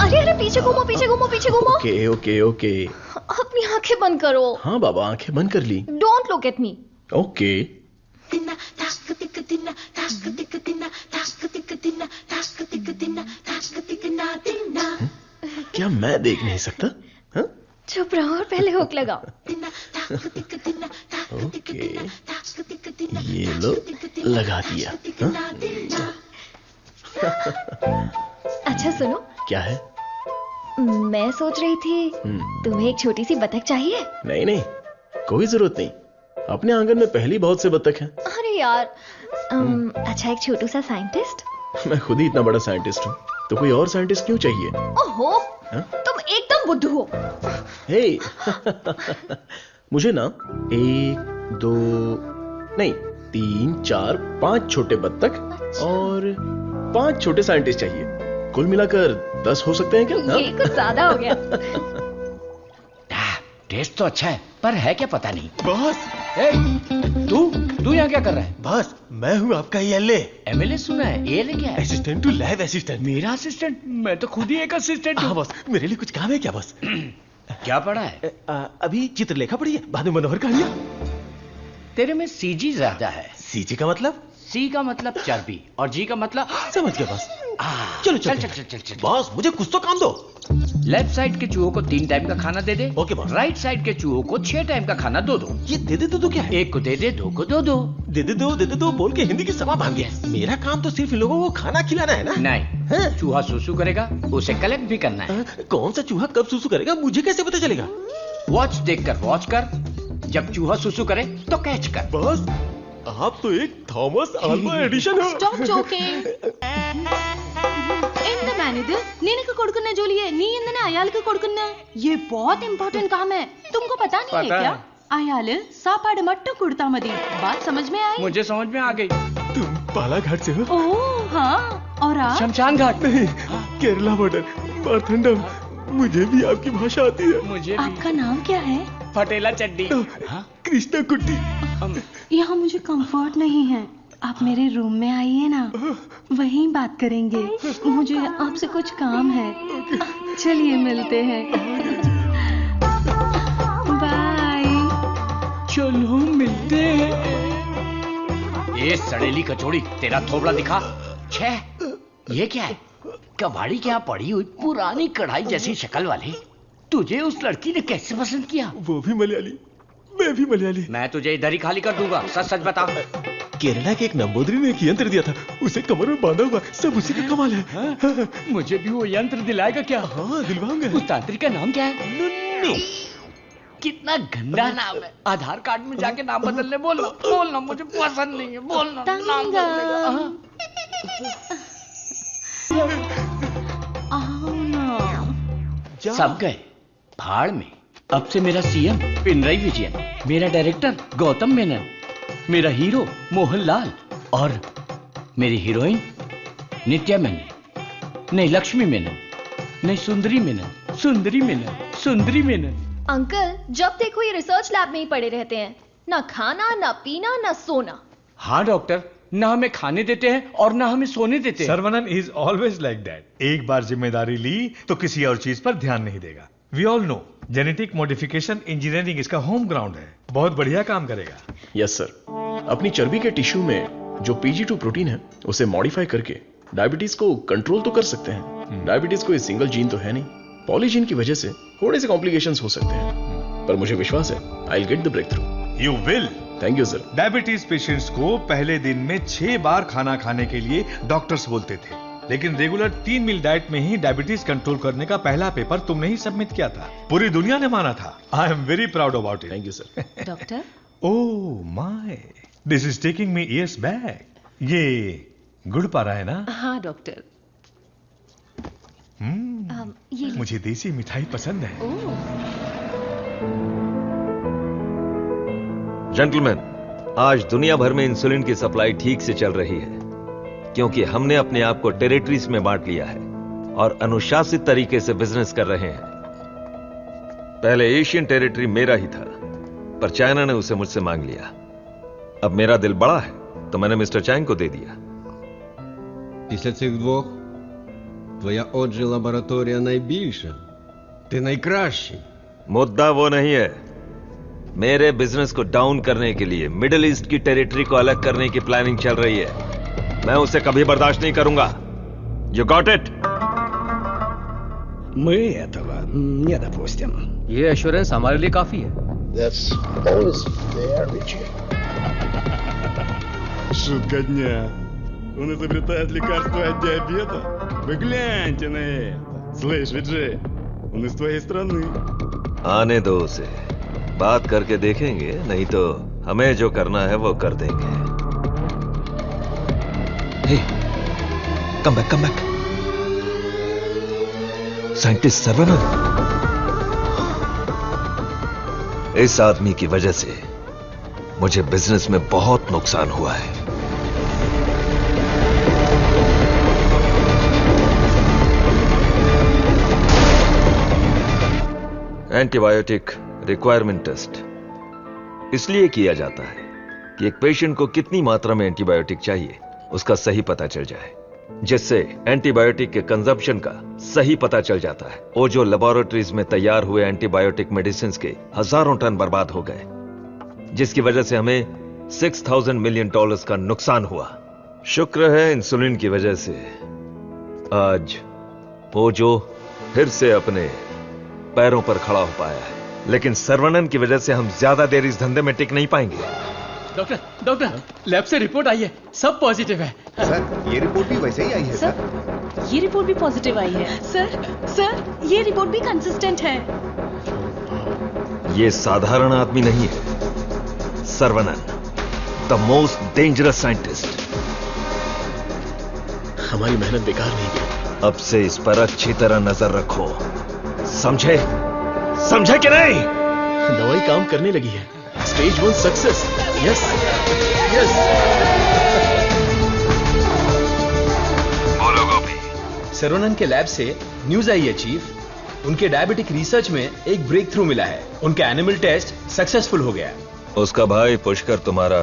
अरे अरे पीछे घूमो पीछे घूमो पीछे घूमो। Okay okay okay. अपनी आंखें बंद करो। हाँ बाबा, आंखें बंद कर ली। Don't look at me. Okay. क्या मैं देख नहीं सकता? हाँ? चुप रहो और पहले हुक लगाओ। ओके, ये लो, लगा दिया। अच्छा सुनो। क्या है? मैं सोच रही थी तुम्हें एक छोटी सी बतख चाहिए। नहीं नहीं, कोई जरूरत नहीं। अपने आंगन में पहली बहुत से बतख हैं। अरे यार, अच्छा एक छोटू सा साइंटिस्ट। मैं खुद ही इतना बड़ा साइंटिस्ट हूँ, तो कोई और साइंटिस्ट क्यों चाहिए? ओहो, तुम एकदम बुद्धू हो। हे, मुझे ना 1 2 नहीं 3 4 5 छोटे बत्तख और 5 छोटे साइंटिस्ट चाहिए। कुल मिलाकर 10 हो सकते हैं क्या? ये कुछ ज्यादा हो गया। टेस्ट तो अच्छा है, पर है क्या पता नहीं। बॉस, तू यहाँ क्या कर रहा है? बॉस, मैं हूँ आपका एमएलए। एमएलए सुना है? एएलए क्या है? Assistant to lab assistant. मेरा असिस्टेंट? मैं तो खुद ही एक असिस्टेंट हूँ। बॉस, मेरे लिए कुछ काम है क्या बॉस? क्या पढ़ा है? अभी चित्रलेखा पढ़ी है, बाद में मनोहर कहानियां। तेरे में सीजी ज्यादा है। सीजी का मतलब? सी का मतलब चर्बी और जी का मतलब समझ गया बॉस। चलो चल। बॉस, मुझे कुछ तो काम दो। लेफ्ट साइड के चूहों को 3 टाइम का खाना दे दे। Okay boss. राइट साइड के चूहों को 6 टाइम का खाना दो। ये दे दे तो क्या है? एक को दे दे, 2 को दो। दे दे दो बोल के हिंदी की सभा भांग गया। मेरा काम तो सिर्फ इन लोगों को खाना खिलाना है ना? नहीं, चूहा सुसु करेगा, उसे कलेक्ट भी करना है। कौन सा चूहा कब सुसु करेगा मुझे कैसे पता चलेगा? वॉच देखकर वॉच कर, जब चूहा सुसु करे तो कैच कर। बस, आप तो एक थॉमस आल्वा एडिशन हो। Stop joking. ఎంత మేనేది నేను కొడుకున్నా జోలి है नी इंदने आयाल के కొడుకున్నా ये बहुत इंपॉर्टेंट काम है, तुमको पता नहीं है क्या? आयाल सापाड़ मट्टू कुड़ता मदी। बात समझ में आई? मुझे समझ में आ गई। तुम बालाघाट से हो? ओह हाँ, और आप? शमशान घाट। नहीं, केरला बॉर्डर, मारथंडम। मुझे भी आपकी भाषा आती है। मुझे भी। आपका नाम क्या है? फटेला चड्डी। कृष्णा कुट्टी। यहाँ मुझे कंफर्ट नहीं है, आप मेरे रूम में आइए ना, वहीं बात करेंगे। मुझे आपसे कुछ काम है। चलिए मिलते हैं। बाय। चलो मिलते हैं। ये सड़ेली कचौड़ी, तेरा थोबड़ा दिखा। छे, ये क्या है? कबाड़ी के यहाँ पड़ी हुई पुरानी कढ़ाई जैसी शक्ल वाली। तुझे उस लड़की ने कैसे पसंद किया? वो भी मलयाली, मैं भी मलयाली। मैं तुझे इधर ही खाली कर दूंगा, सच सच बता। केरला के एक नंबोदरी ने एक यंत्र दिया था, उसे कमर में बांधा हुआ, सब उसी का कमाल है। हाँ? मुझे भी वो यंत्र दिलाएगा क्या? हाँ दिलवाऊंगा। उस तांत्रिक का नाम क्या है? नुन्नू। कितना गंदा नाम है। आधार कार्ड में जाके नाम बदलने बोलना मुझे पसंद नहीं है। बोलना नाम बदलेगा। सब गए भाड़ में। अब से मेरा सीएम पिनराई विजयन, मेरा डायरेक्टर गौतम मेनन, मेरा हीरो मोहनलाल और मेरी हीरोइन नित्या मेनन। नहीं लक्ष्मी मेनन, नहीं सुंदरी मेनन, सुंदरी मेनन। अंकल, जब देखो ये रिसर्च लैब में ही पड़े रहते हैं, ना खाना ना पीना ना सोना। हाँ डॉक्टर, ना हमें खाने देते हैं और ना हमें सोने देते हैं। Saravanan is always like that. एक बार जिम्मेदारी ली तो किसी और चीज पर ध्यान नहीं देगा। We all know genetic modification engineering इसका होम ग्राउंड है। बहुत बढ़िया काम करेगा। Yes sir. अपनी चर्बी के टिश्यू में जो PG2 प्रोटीन है उसे मॉडिफाई करके डायबिटीज को कंट्रोल तो कर सकते हैं। डायबिटीज कोई सिंगल जीन तो है नहीं, पॉलीजीन की वजह से थोड़े से कॉम्प्लिकेशंस हो सकते हैं, पर मुझे विश्वास है I will get the breakthrough. You will. Thank you sir. Diabetes patients को पहले दिन में 6 बार खाना खाने के लिए डॉक्टर्स बोलते थे, लेकिन रेगुलर 3 मील डाइट में ही डायबिटीज कंट्रोल करने का पहला पेपर तुमने ही सबमिट किया था। पूरी दुनिया ने माना था। I am very proud about it. Thank you sir. Doctor, oh my, this is taking me years back. ये गुड़ पारा है ना? हाँ डॉक्टर। मुझे देसी मिठाई पसंद है। जेंटलमैन, आज दुनिया भर में इंसुलिन की सप्लाई ठीक से चल रही है, क्योंकि हमने अपने आप को टेरिटरीज में बांट लिया है और अनुशासित तरीके से बिजनेस कर रहे हैं। पहले एशियन टेरिटरी मेरा ही था, पर चाइना ने उसे मुझसे मांग लिया। अब मेरा दिल बड़ा है तो मैंने मिस्टर चैंग को दे दिया। Після цих двох твоя отже лабораторія найбільша. Ти найкращий. मुद्दा वो नहीं है। मेरे बिजनेस को डाउन करने के लिए मिडिल ईस्ट की टेरिटरी को अलग करने की प्लानिंग चल रही है। मैं उसे कभी बर्दाश्त नहीं करूंगा। You got it? Мы этого не допустим. ये एश्योरेंस हमारे लिए काफी है। That's always fair, Richie. Шутка дня. Он изобретает лекарство от диабета? Вы гляньте на это. Слышь, Виджей, он из твоей страны. आने दो उसे, बात करके देखेंगे, नहीं तो हमें जो करना है वो कर देंगे। Hey, come back. साइंटिस्ट सर्वनंद। इस आदमी की वजह से मुझे बिजनेस में बहुत नुकसान हुआ है। एंटीबायोटिक रिक्वायरमेंट टेस्ट इसलिए किया जाता है कि एक पेशेंट को कितनी मात्रा में एंटीबायोटिक चाहिए उसका सही पता चल जाए, जिससे एंटीबायोटिक के कंजप्शन का सही पता चल जाता है। वो जो लेबोरेटरीज में तैयार हुए एंटीबायोटिक मेडिसिन के हजारों टन बर्बाद हो गए, जिसकी वजह से हमें $6,000 मिलियन का नुकसान हुआ। शुक्र है इंसुलिन की वजह से आज वो जो फिर से अपने पैरों पर खड़ा हो पाया है, लेकिन सर्वनन की वजह से हम ज्यादा देर इस धंधे में टिक नहीं पाएंगे। डॉक्टर, लैब से रिपोर्ट आई है, सब पॉजिटिव है। सर, ये रिपोर्ट भी वैसे ही आई है सर। ये रिपोर्ट भी पॉजिटिव आई है। सर, ये रिपोर्ट भी कंसिस्टेंट है। ये साधारण आदमी नहीं है, Saravanan, the most dangerous scientist. हमारी मेहनत बेकार नहीं गई। अब से इस पर अच्छी तरह नजर रखो, समझे कि नहीं? दवाई काम करने लगी है। Stage 1 success. यस। बोलो गोपी। सर्वनन के लैब से न्यूज आई है चीफ, उनके डायबिटिक रिसर्च में एक ब्रेक थ्रू मिला है। उनका एनिमल टेस्ट सक्सेसफुल हो गया। उसका भाई पुष्कर तुम्हारा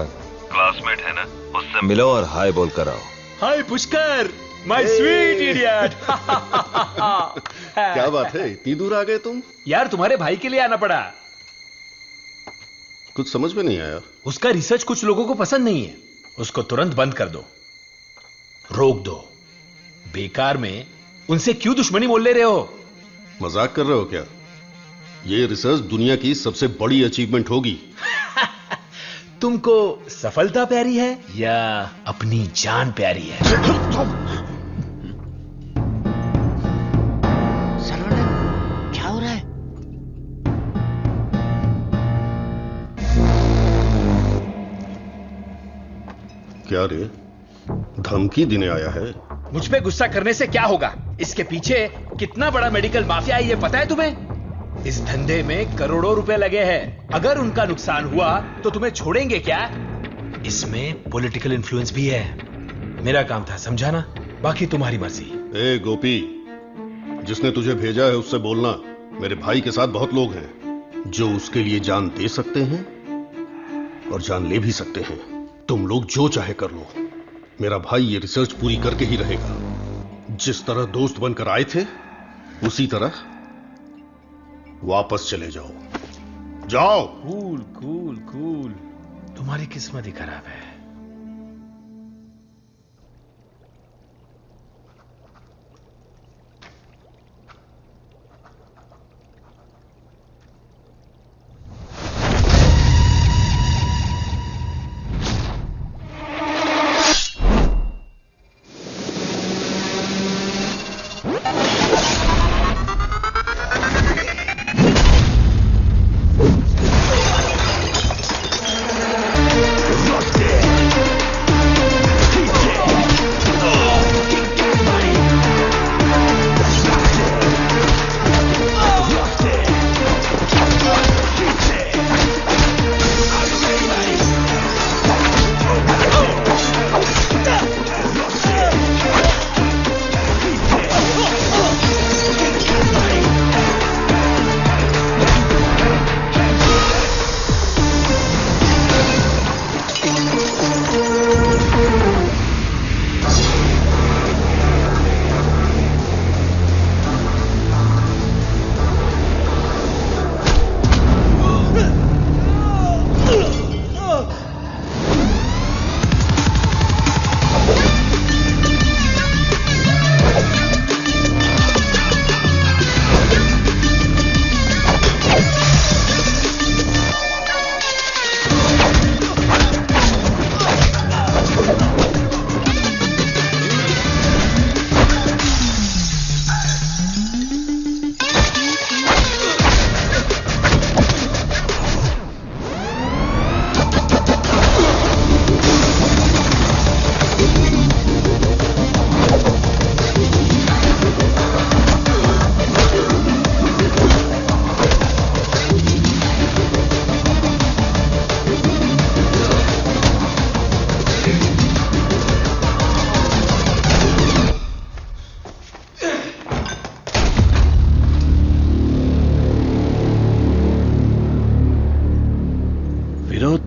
क्लासमेट है ना, उससे मिलो और हाय बोल कर आओ। हाय पुष्कर, माय स्वीट इडियट। क्या बात है, इतनी दूर आ गए तुम? यार तुम्हारे भाई के लिए आना पड़ा। कुछ समझ में नहीं आया। उसका रिसर्च कुछ लोगों को पसंद नहीं है, उसको तुरंत बंद कर दो, रोक दो। बेकार में उनसे क्यों दुश्मनी मोल ले रहे हो? मजाक कर रहे हो क्या? ये रिसर्च दुनिया की सबसे बड़ी अचीवमेंट होगी। तुमको सफलता प्यारी है या अपनी जान प्यारी है? सर्वनन, क्या हो रहा है? क्या रे, धमकी देने आया है? मुझ पे गुस्सा करने से क्या होगा? इसके पीछे कितना बड़ा मेडिकल माफिया है ये पता है तुम्हें? इस धंधे में करोड़ों रुपए लगे हैं। अगर उनका नुकसान हुआ तो तुम्हें छोड़ेंगे क्या? इसमें पॉलिटिकल इन्फ्लुएंस भी है। मेरा काम था समझाना, बाकी तुम्हारी मर्जी। ए गोपी, जिसने तुझे भेजा है उससे बोलना मेरे भाई के साथ बहुत लोग हैं जो उसके लिए जान दे सकते हैं और जान ले भी सकते हैं। तुम लोग जो चाहे कर लो, मेरा भाई ये रिसर्च पूरी करके ही रहेगा। जिस तरह दोस्त बनकर आए थे उसी तरह वापस चले जाओ। कूल। तुम्हारी किस्मत ही खराब है। Yeah.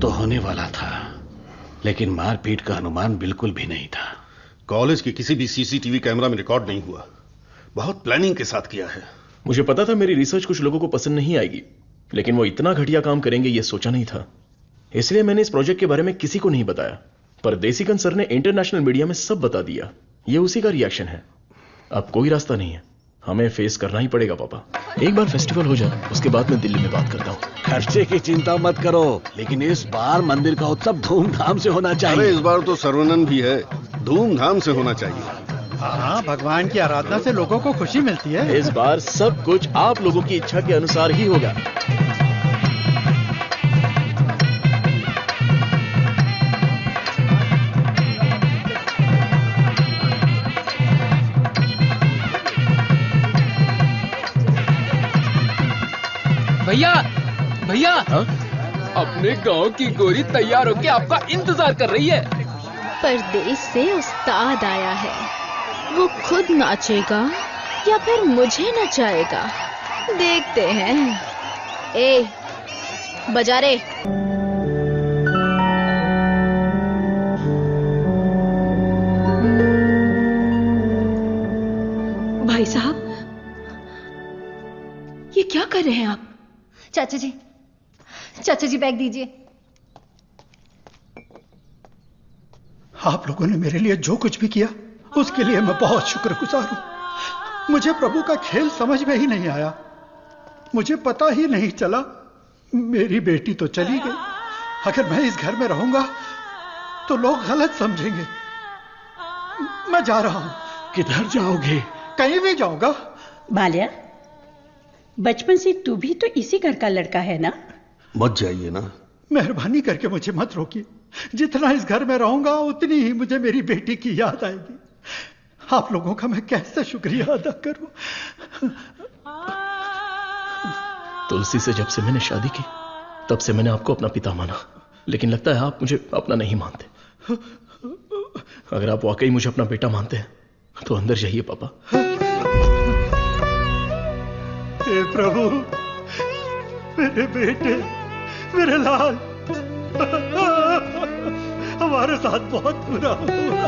तो होने वाला था, लेकिन मारपीट का अनुमान बिल्कुल भी नहीं था। कॉलेज के किसी भी सीसीटीवी कैमरा में रिकॉर्ड नहीं हुआ। बहुत प्लानिंग के साथ किया है। मुझे पता था मेरी रिसर्च कुछ लोगों को पसंद नहीं आएगी, लेकिन वो इतना घटिया काम करेंगे ये सोचा नहीं था। इसलिए मैंने इस प्रोजेक्ट के बारे में किसी को नहीं बताया, पर देसीकन सर ने इंटरनेशनल मीडिया में सब बता दिया। ये उसी का रिएक्शन है। अब कोई रास्ता नहीं है, हमें फेस करना ही पड़ेगा पापा। एक बार फेस्टिवल हो जाए, उसके बाद मैं दिल्ली में बात करता हूँ। खर्चे की चिंता मत करो, लेकिन इस बार मंदिर का उत्सव धूमधाम से होना चाहिए। अरे इस बार तो सर्वनन भी है, धूमधाम से होना चाहिए। हाँ, भगवान की आराधना से लोगों को खुशी मिलती है। इस बार सब कुछ आप लोगों की इच्छा के अनुसार ही होगा। भैया भैया, अपने गांव की गोरी तैयार होके आपका इंतजार कर रही है। परदेश से उस्ताद आया है, वो खुद नाचेगा या फिर मुझे नचाएगा, देखते हैं। ए, बजा रे। भाई साहब, ये क्या कर रहे हैं आप? चाचा जी बैग दीजिए। आप लोगों ने मेरे लिए जो कुछ भी किया, उसके लिए मैं बहुत शुक्रगुजार हूं। मुझे प्रभु का खेल समझ में ही नहीं आया। मुझे पता ही नहीं चला। मेरी बेटी तो चली गई। अगर मैं इस घर में रहूंगा तो लोग गलत समझेंगे। मैं जा रहा हूं। किधर जाओगे? कहीं भी जाऊंगा। बाल्या, बचपन से तू भी तो इसी घर का लड़का है ना? मत जाइए ना। मेहरबानी करके मुझे मत रोकिए। जितना इस घर में रहूंगा उतनी ही मुझे मेरी बेटी की याद आएगी। आप लोगों का मैं कैसे शुक्रिया अदा करूं। तुलसी से जब से मैंने शादी की, तब से मैंने आपको अपना पिता माना, लेकिन लगता है आप मुझे अपना नहीं मानते। अगर आप वाकई मुझे अपना बेटा मानते हैं तो अंदर जाइए पापा। हे प्रभु, मेरे बेटे, मेरे लाल, हमारे साथ बहुत बुरा हुआ।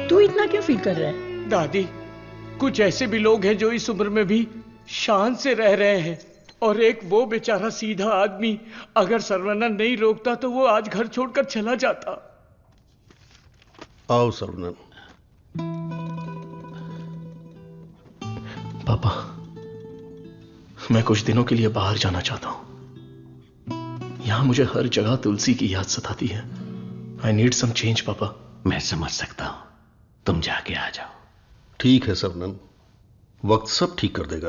तू इतना क्यों फील कर रहा है? दादी, कुछ ऐसे भी लोग हैं जो इस उम्र में भी शान से रह रहे हैं, और एक वो बेचारा सीधा आदमी, अगर सर्वनन नहीं रोकता तो वो आज घर छोड़कर चला जाता। आओ सर्वनन। पापा, मैं कुछ दिनों के लिए बाहर जाना चाहता हूं। यहां मुझे हर जगह तुलसी की याद सताती है। आई नीड सम चेंज पापा। मैं समझ सकता हूं, तुम जाके आ जाओ। ठीक है सर्वनन, वक्त सब ठीक कर देगा।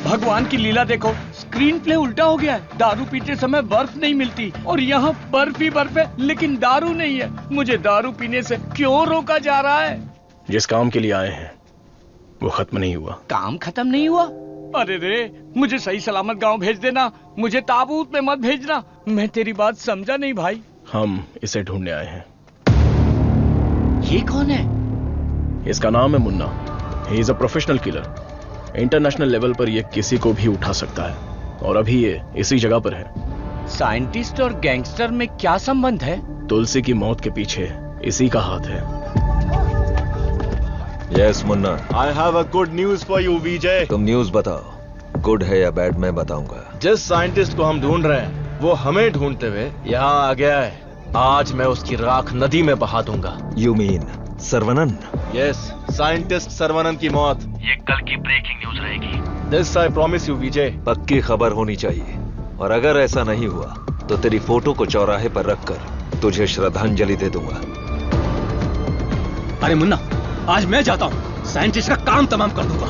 भगवान की लीला देखो, स्क्रीन प्ले उल्टा हो गया है। दारू पीते समय बर्फ नहीं मिलती और यहाँ बर्फ ही बर्फ है, लेकिन दारू नहीं है। मुझे दारू पीने से क्यों रोका जा रहा है? जिस काम के लिए आए हैं वो खत्म नहीं हुआ। काम खत्म नहीं हुआ? अरे रे, मुझे सही सलामत गांव भेज देना, मुझे ताबूत में मत भेजना। मैं तेरी बात समझा नहीं भाई। हम इसे ढूंढने आए हैं। ये कौन है? इसका नाम है Munna. He is a professional killer. International level पर ये किसी को भी उठा सकता है, और अभी ये इसी जगह पर है। साइंटिस्ट और गैंगस्टर में क्या संबंध है? तुलसी की मौत के पीछे इसी का हाथ है। Yes Munna, I have a good news for you Vijay. तुम न्यूज बताओ, गुड है या बैड मैं बताऊंगा। जिस साइंटिस्ट को हम ढूंढ रहे हैं वो हमें ढूंढते हुए यहाँ आ गया है। आज मैं उसकी राख नदी में बहा दूंगा। You mean Saravanan? Yes, scientist Saravanan की मौत ये कल की ब्रेकिंग न्यूज रहेगी। दिस आई प्रॉमिस यू विजय। पक्की खबर होनी चाहिए, और अगर ऐसा नहीं हुआ तो तेरी फोटो को चौराहे पर रखकर तुझे श्रद्धांजलि दे दूंगा। अरे मुन्ना, आज मैं जाता हूं, साइंटिस्ट का काम तमाम कर दूंगा।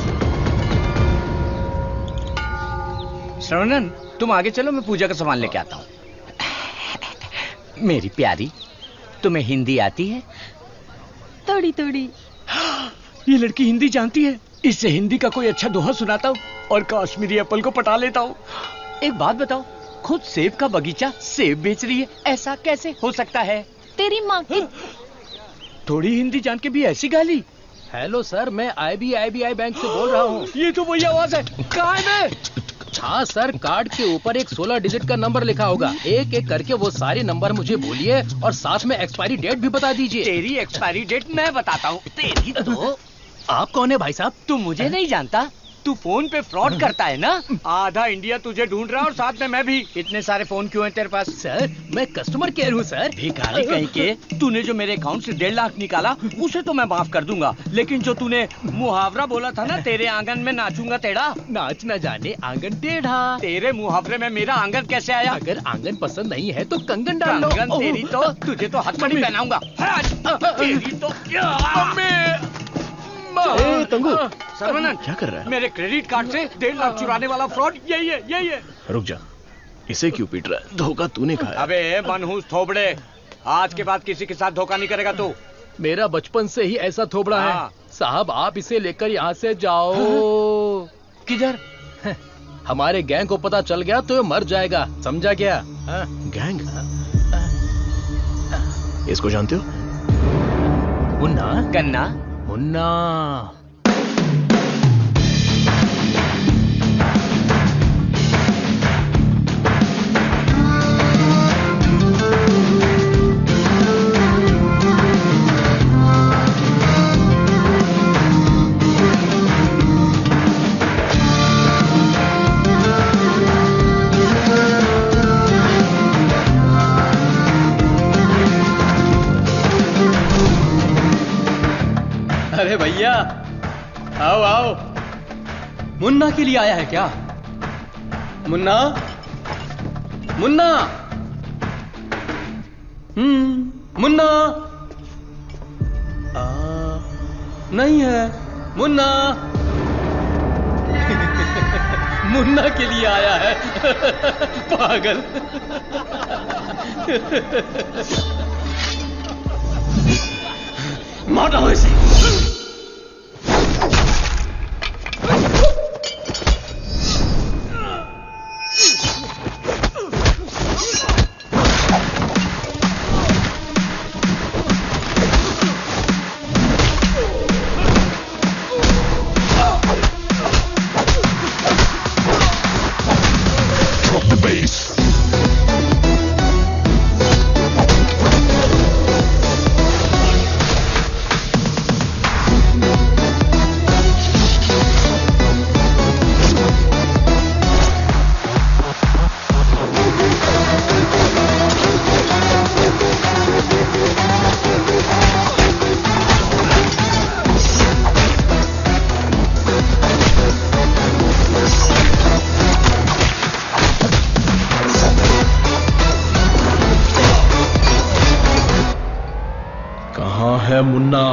श्रवणन, तुम आगे चलो, मैं पूजा का सामान लेके आता हूँ। मेरी प्यारी, तुम्हें हिंदी आती है? थोड़ी थोड़ी। ये लड़की हिंदी जानती है। इससे हिंदी का कोई अच्छा दोहा सुनाता हूँ और कश्मीरी एप्पल को पटा लेता हूँ। एक बात बताओ, खुद सेब का बगीचा सेब बेच रही है, ऐसा कैसे हो सकता है? तेरी माँ की थोड़ी हिंदी जान के भी ऐसी गाली। हेलो सर, मैं IBI बैंक से बोल रहा हूँ। ये तो वही आवाज है। कहाँ है मैं? हाँ सर, कार्ड के ऊपर एक 16 डिजिट का नंबर लिखा होगा। एक एक करके वो सारे नंबर मुझे बोलिए और साथ में एक्सपायरी डेट भी बता दीजिए। तेरी एक्सपायरी डेट मैं बताता हूँ। तेरी तो आप कौन है भाई साहब? तू मुझे नहीं जानता? तू फोन पे फ्रॉड करता है ना? आधा इंडिया तुझे ढूंढ रहा और साथ में मैं भी। इतने सारे फोन क्यों हैं तेरे पास? सर, मैं कस्टमर केयर हूँ सर। भिखारी कहीं के। तूने जो मेरे अकाउंट से 1.5 लाख निकाला उसे तो मैं माफ कर दूंगा, लेकिन जो तूने मुहावरा बोला था ना, तेरे आंगन में नाचूंगा टेढ़ा, नाच न जाने आंगन टेढ़ा। तेरे मुहावरे में मेरा आंगन कैसे आया? अगर आंगन पसंद नहीं है तो कंगन डाल लो। कंगन तेरी तो, तुझे तो हथकड़ी पहनाऊंगा। तेरी तो तंगू, सर्वनंद, क्या कर रहा है? मेरे क्रेडिट कार्ड से 1.5 लाख चुराने वाला फ्रॉड यही है। रुक जा, इसे क्यों पीट रहा है? धोखा तूने खाया। अबे मनहूस थोबड़े, आज के बाद किसी के साथ धोखा नहीं करेगा तू। मेरा बचपन से ही ऐसा थोबड़ा है साहब। आप इसे लेकर यहाँ से जाओ। किधर? हमारे गैंग को पता चल गया तो ये मर जाएगा, समझा क्या? गैंग? इसको जानते हो? मुन्ना? गन्ना? मुन्ना। अरे भैया, आओ आओ। मुन्ना के लिए आया है क्या? मुन्ना, मुन्ना, मुन्ना। नहीं है मुन्ना। मुन्ना के लिए आया है। पागल। मारो इसे। है मुन्ना।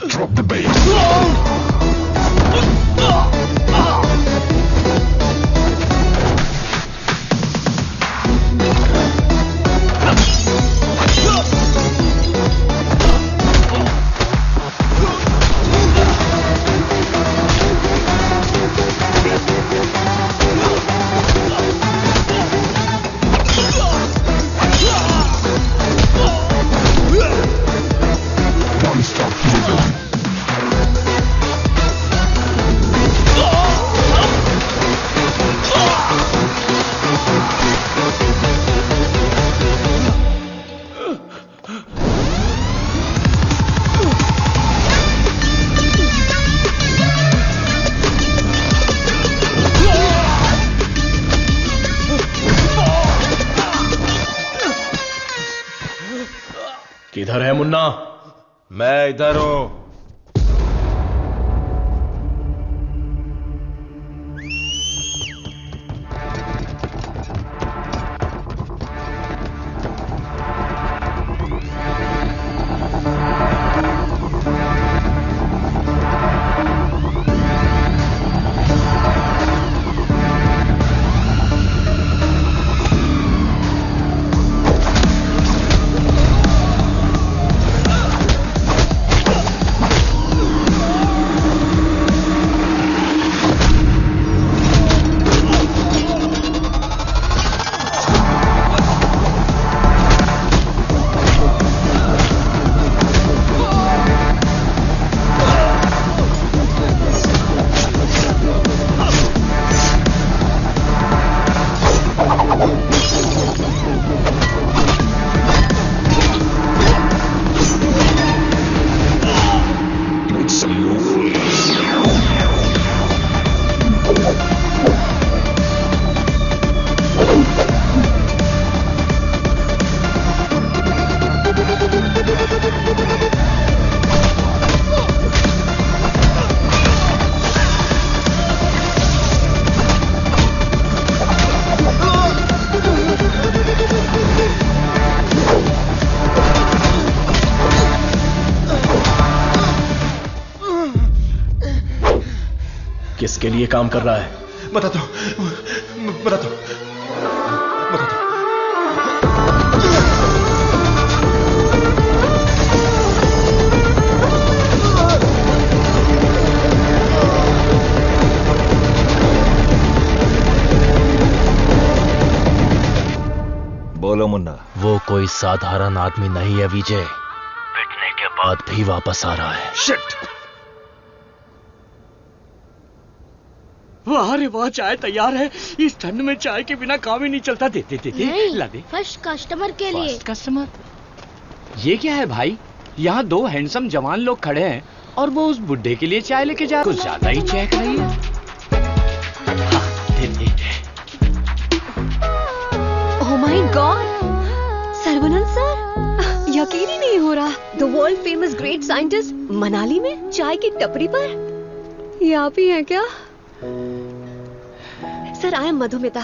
Drop the bass. किधर है मुन्ना? मैं इधर हूं। किसके लिए काम कर रहा है? बताता हूं, बताता हूं। बोलो मुन्ना। वो कोई साधारण आदमी नहीं है विजय, पिटने के बाद भी वापस आ रहा है। शिट! वाह रे वाह, चाय तैयार है। इस ठंड में चाय के बिना काम ही नहीं चलता। दे दे दे दे, ला दे। फर्स्ट कस्टमर के लिए। First customer? ये क्या है भाई? यहाँ दो हैंडसम जवान लोग खड़े हैं और वो उस बुड्ढे के लिए चाय लेके जा रहे हैं। कुछ ज्यादा ही चेक रही है। दे दे दे। ओह माय गॉड, सर्वनंद सर, यकीन ही नहीं हो रहा। The world famous great scientist Manali में चाय की टपरी पर। ये आप ही हैं क्या? Sir, I am Madhumita.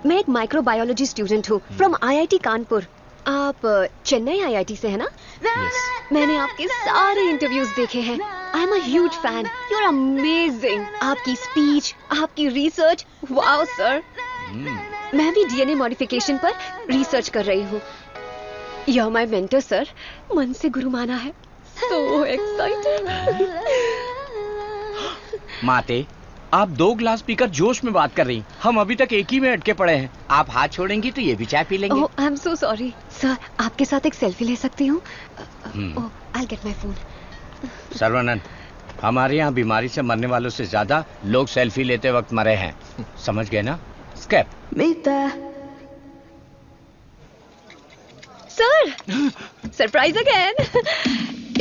मैं एक माइक्रोबायोलॉजी स्टूडेंट हूँ फ्रॉम IIT कानपुर। आप चेन्नई IIT से है ना? Yes. मैंने आपके सारे इंटरव्यूज देखे हैं। I am a huge fan. You are amazing. आपकी स्पीच, आपकी रिसर्च, वाओ सर। मैं भी DNA मॉडिफिकेशन पर रिसर्च कर रही हूँ। You are my mentor sir. मन से गुरु माना है। So excited. माते, आप 2 गिलास पीकर जोश में बात कर रही। हम अभी तक एक ही में अटके पड़े हैं। आप हाथ छोड़ेंगी तो ये भी चाय पी लेंगे। Oh, I am so sorry sir. आपके साथ एक सेल्फी ले सकती हूँ? Oh, I will get my phone. Sarvanand, हमारे यहाँ बीमारी से मरने वालों से ज्यादा लोग सेल्फी लेते वक्त मरे हैं। समझ गए ना? Escape. Sir, surprise again.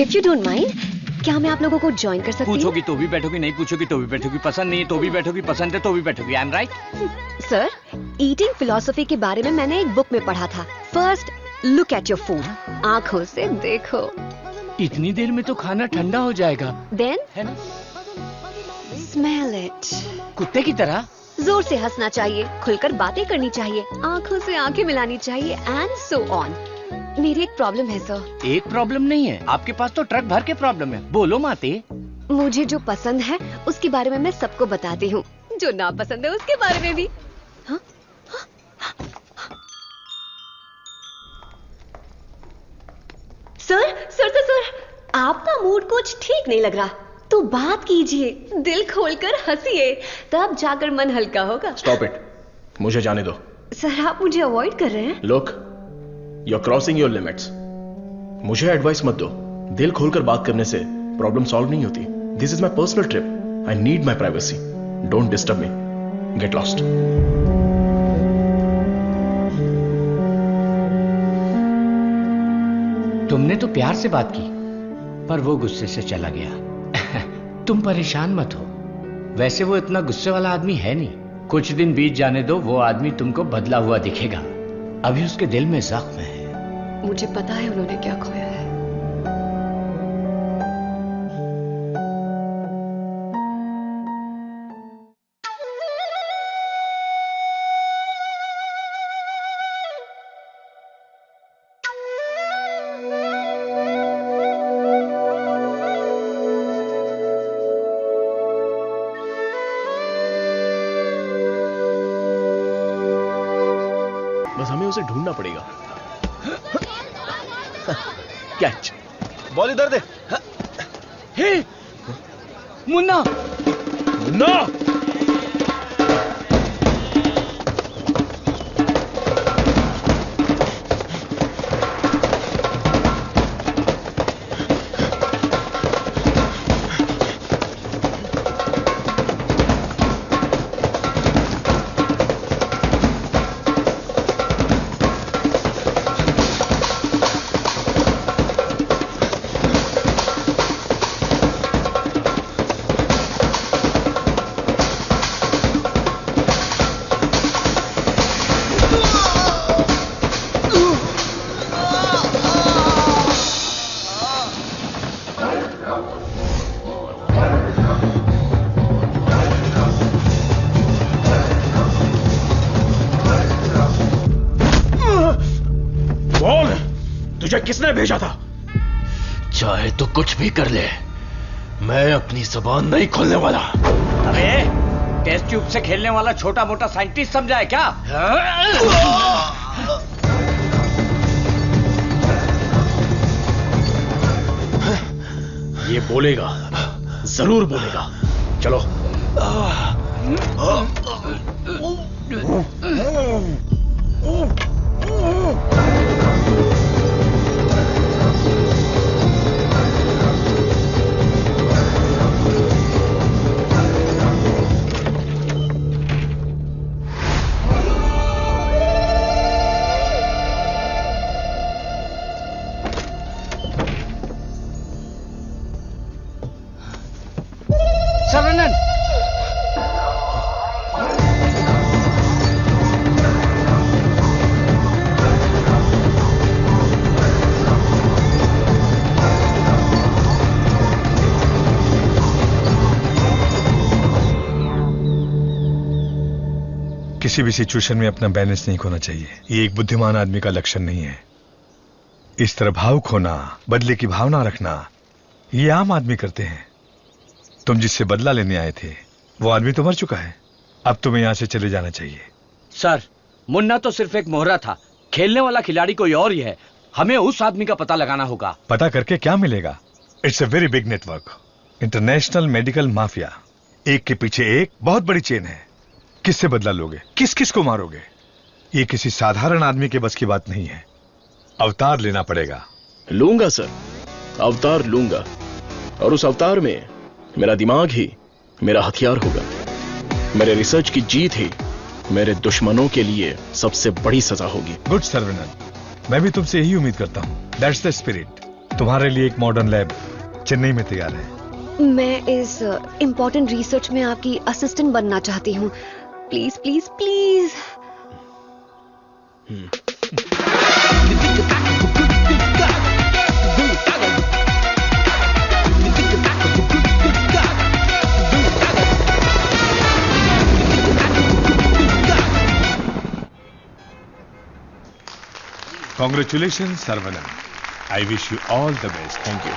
If you don't mind, क्या मैं आप लोगों को ज्वाइन कर सकती हूँ? पूछोगी तो भी बैठोगी, नहीं पूछोगी तो भी बैठोगी, पसंद नहीं है तो भी बैठोगी, पसंद है तो भी बैठोगी। I am right? Sir, eating philosophy के बारे में मैंने एक बुक में पढ़ा था। First look at your food, आंखों से देखो। इतनी देर में तो खाना ठंडा हो जाएगा। देन है ना? Smell it. कुत्ते की तरह जोर से हंसना चाहिए, खुलकर बातें करनी चाहिए, आंखों से आंखें मिलानी चाहिए, एंड सो ऑन। मेरी एक प्रॉब्लम है सर। एक प्रॉब्लम नहीं है, आपके पास तो ट्रक भर के प्रॉब्लम है। बोलो माते। मुझे जो पसंद है उसके बारे में मैं सबको बताती हूँ, जो ना पसंद है उसके बारे में भी। हाँ? सर, आपका मूड कुछ ठीक नहीं लग रहा, तो बात कीजिए, दिल खोलकर हंसिए, तब जाकर मन हल्का होगा। स्टॉप इट, मुझे जाने दो। सर, आप मुझे अवॉइड कर रहे हैं। Look, you are crossing your limits. मुझे एडवाइस मत दो। दिल खोलकर बात करने से प्रॉब्लम सॉल्व नहीं होती। This is my personal trip. I need my privacy. Don't disturb me. Get lost. तुमने तो प्यार से बात की, पर वो गुस्से से चला गया। तुम परेशान मत हो। वैसे वो इतना गुस्से वाला आदमी है नहीं। कुछ दिन बीत जाने दो, वो आदमी तुमको बदला हुआ दिखेगा। अभी उसके दिल में जख्म है। मुझे पता है उन्होंने क्या खोया है। बस हमें उसे ढूंढना पड़ेगा। कैच। बॉल इधर दे। हे मुन्ना, मुन्ना! किसने भेजा था? चाहे तो कुछ भी कर ले, मैं अपनी जुबान नहीं खोलने वाला। अरे टेस्ट ट्यूब से खेलने वाला छोटा मोटा साइंटिस्ट समझा है क्या? ये बोलेगा, जरूर बोलेगा। चलो। किसी भी सिचुएशन में अपना बैलेंस नहीं खोना चाहिए। ये एक बुद्धिमान आदमी का लक्षण नहीं है। इस तरह भावुक होना, बदले की भावना रखना, ये आम आदमी करते हैं। तुम जिससे बदला लेने आए थे वो आदमी तो मर चुका है। अब तुम्हें यहां से चले जाना चाहिए। सर, मुन्ना तो सिर्फ एक मोहरा था, खेलने वाला खिलाड़ी कोई और ही है। हमें उस आदमी का पता लगाना होगा। पता करके क्या मिलेगा? It's a very big network, international medical mafia. एक के पीछे एक बहुत बड़ी चेन है। किससे बदला लोगे? किस किस को मारोगे? ये किसी साधारण आदमी के बस की बात नहीं है। अवतार लेना पड़ेगा। लूंगा सर, अवतार लूंगा, और उस अवतार में मेरा दिमाग ही मेरा हथियार होगा। मेरे रिसर्च की जीत ही मेरे दुश्मनों के लिए सबसे बड़ी सजा होगी। गुड सर्वनन, मैं भी तुमसे यही उम्मीद करता हूं। That's the spirit. तुम्हारे लिए एक मॉडर्न लैब चेन्नई में तैयार है। मैं इस इम्पोर्टेंट रिसर्च में आपकी असिस्टेंट बनना चाहती हूँ। Please please please. Congratulations, Saravanan. I wish you all the best. Thank you.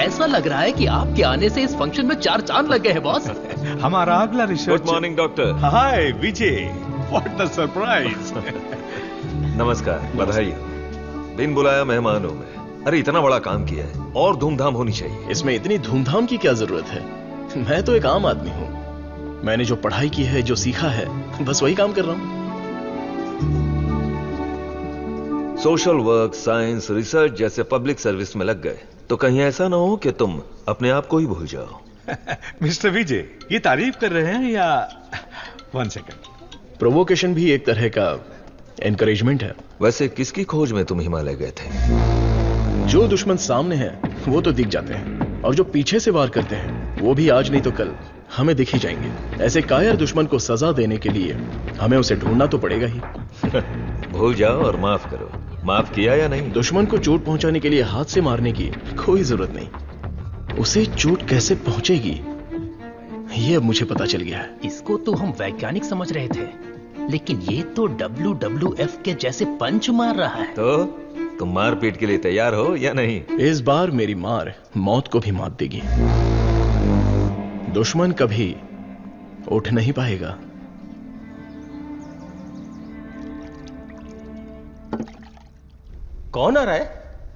ऐसा लग रहा है कि आपके आने से इस फंक्शन में 4 चांद लग गए हैं बॉस। हमारा अगला research. Good morning doctor. Hi Vijay, what the surprise. नमस्कार, बधाई हो। बिन बुलाया मेहमान हूं मैं। अरे इतना बड़ा काम किया है और धूमधाम होनी चाहिए। इसमें इतनी धूमधाम की क्या जरूरत है? मैं तो एक आम आदमी हूं। मैंने जो पढ़ाई की है, जो सीखा है, बस वही काम कर रहा हूं। सोशल वर्क, साइंस, रिसर्च जैसे पब्लिक सर्विस में लग गए तो कहीं ऐसा ना हो कि तुम अपने आप को ही भूल जाओ। मिस्टर विजय, ये तारीफ कर रहे हैं या? 1 सेकंड। प्रोवोकेशन भी एक तरह का एनकरेजमेंट है। वैसे किसकी खोज में तुम हिमालय गए थे? जो दुश्मन सामने हैं वो तो दिख जाते हैं, और जो पीछे से वार करते हैं वो भी आज नहीं तो कल हमें दिख ही जाएंगे। ऐसे कायर दुश्मन को सजा देने के लिए हमें उसे ढूंढना तो पड़ेगा ही। भूल जाओ और माफ करो। माफ किया या नहीं? दुश्मन को चोट पहुंचाने के लिए हाथ से मारने की कोई जरूरत नहीं। उसे चोट कैसे पहुंचेगी ये अब मुझे पता चल गया है। इसको तो हम वैज्ञानिक समझ रहे थे, लेकिन ये तो WWF के जैसे पंच मार रहा है। तो तुम मारपीट के लिए तैयार हो या नहीं? इस बार मेरी मार मौत को भी मात देगी। दुश्मन कभी उठ नहीं पाएगा। कौन आ रहा है?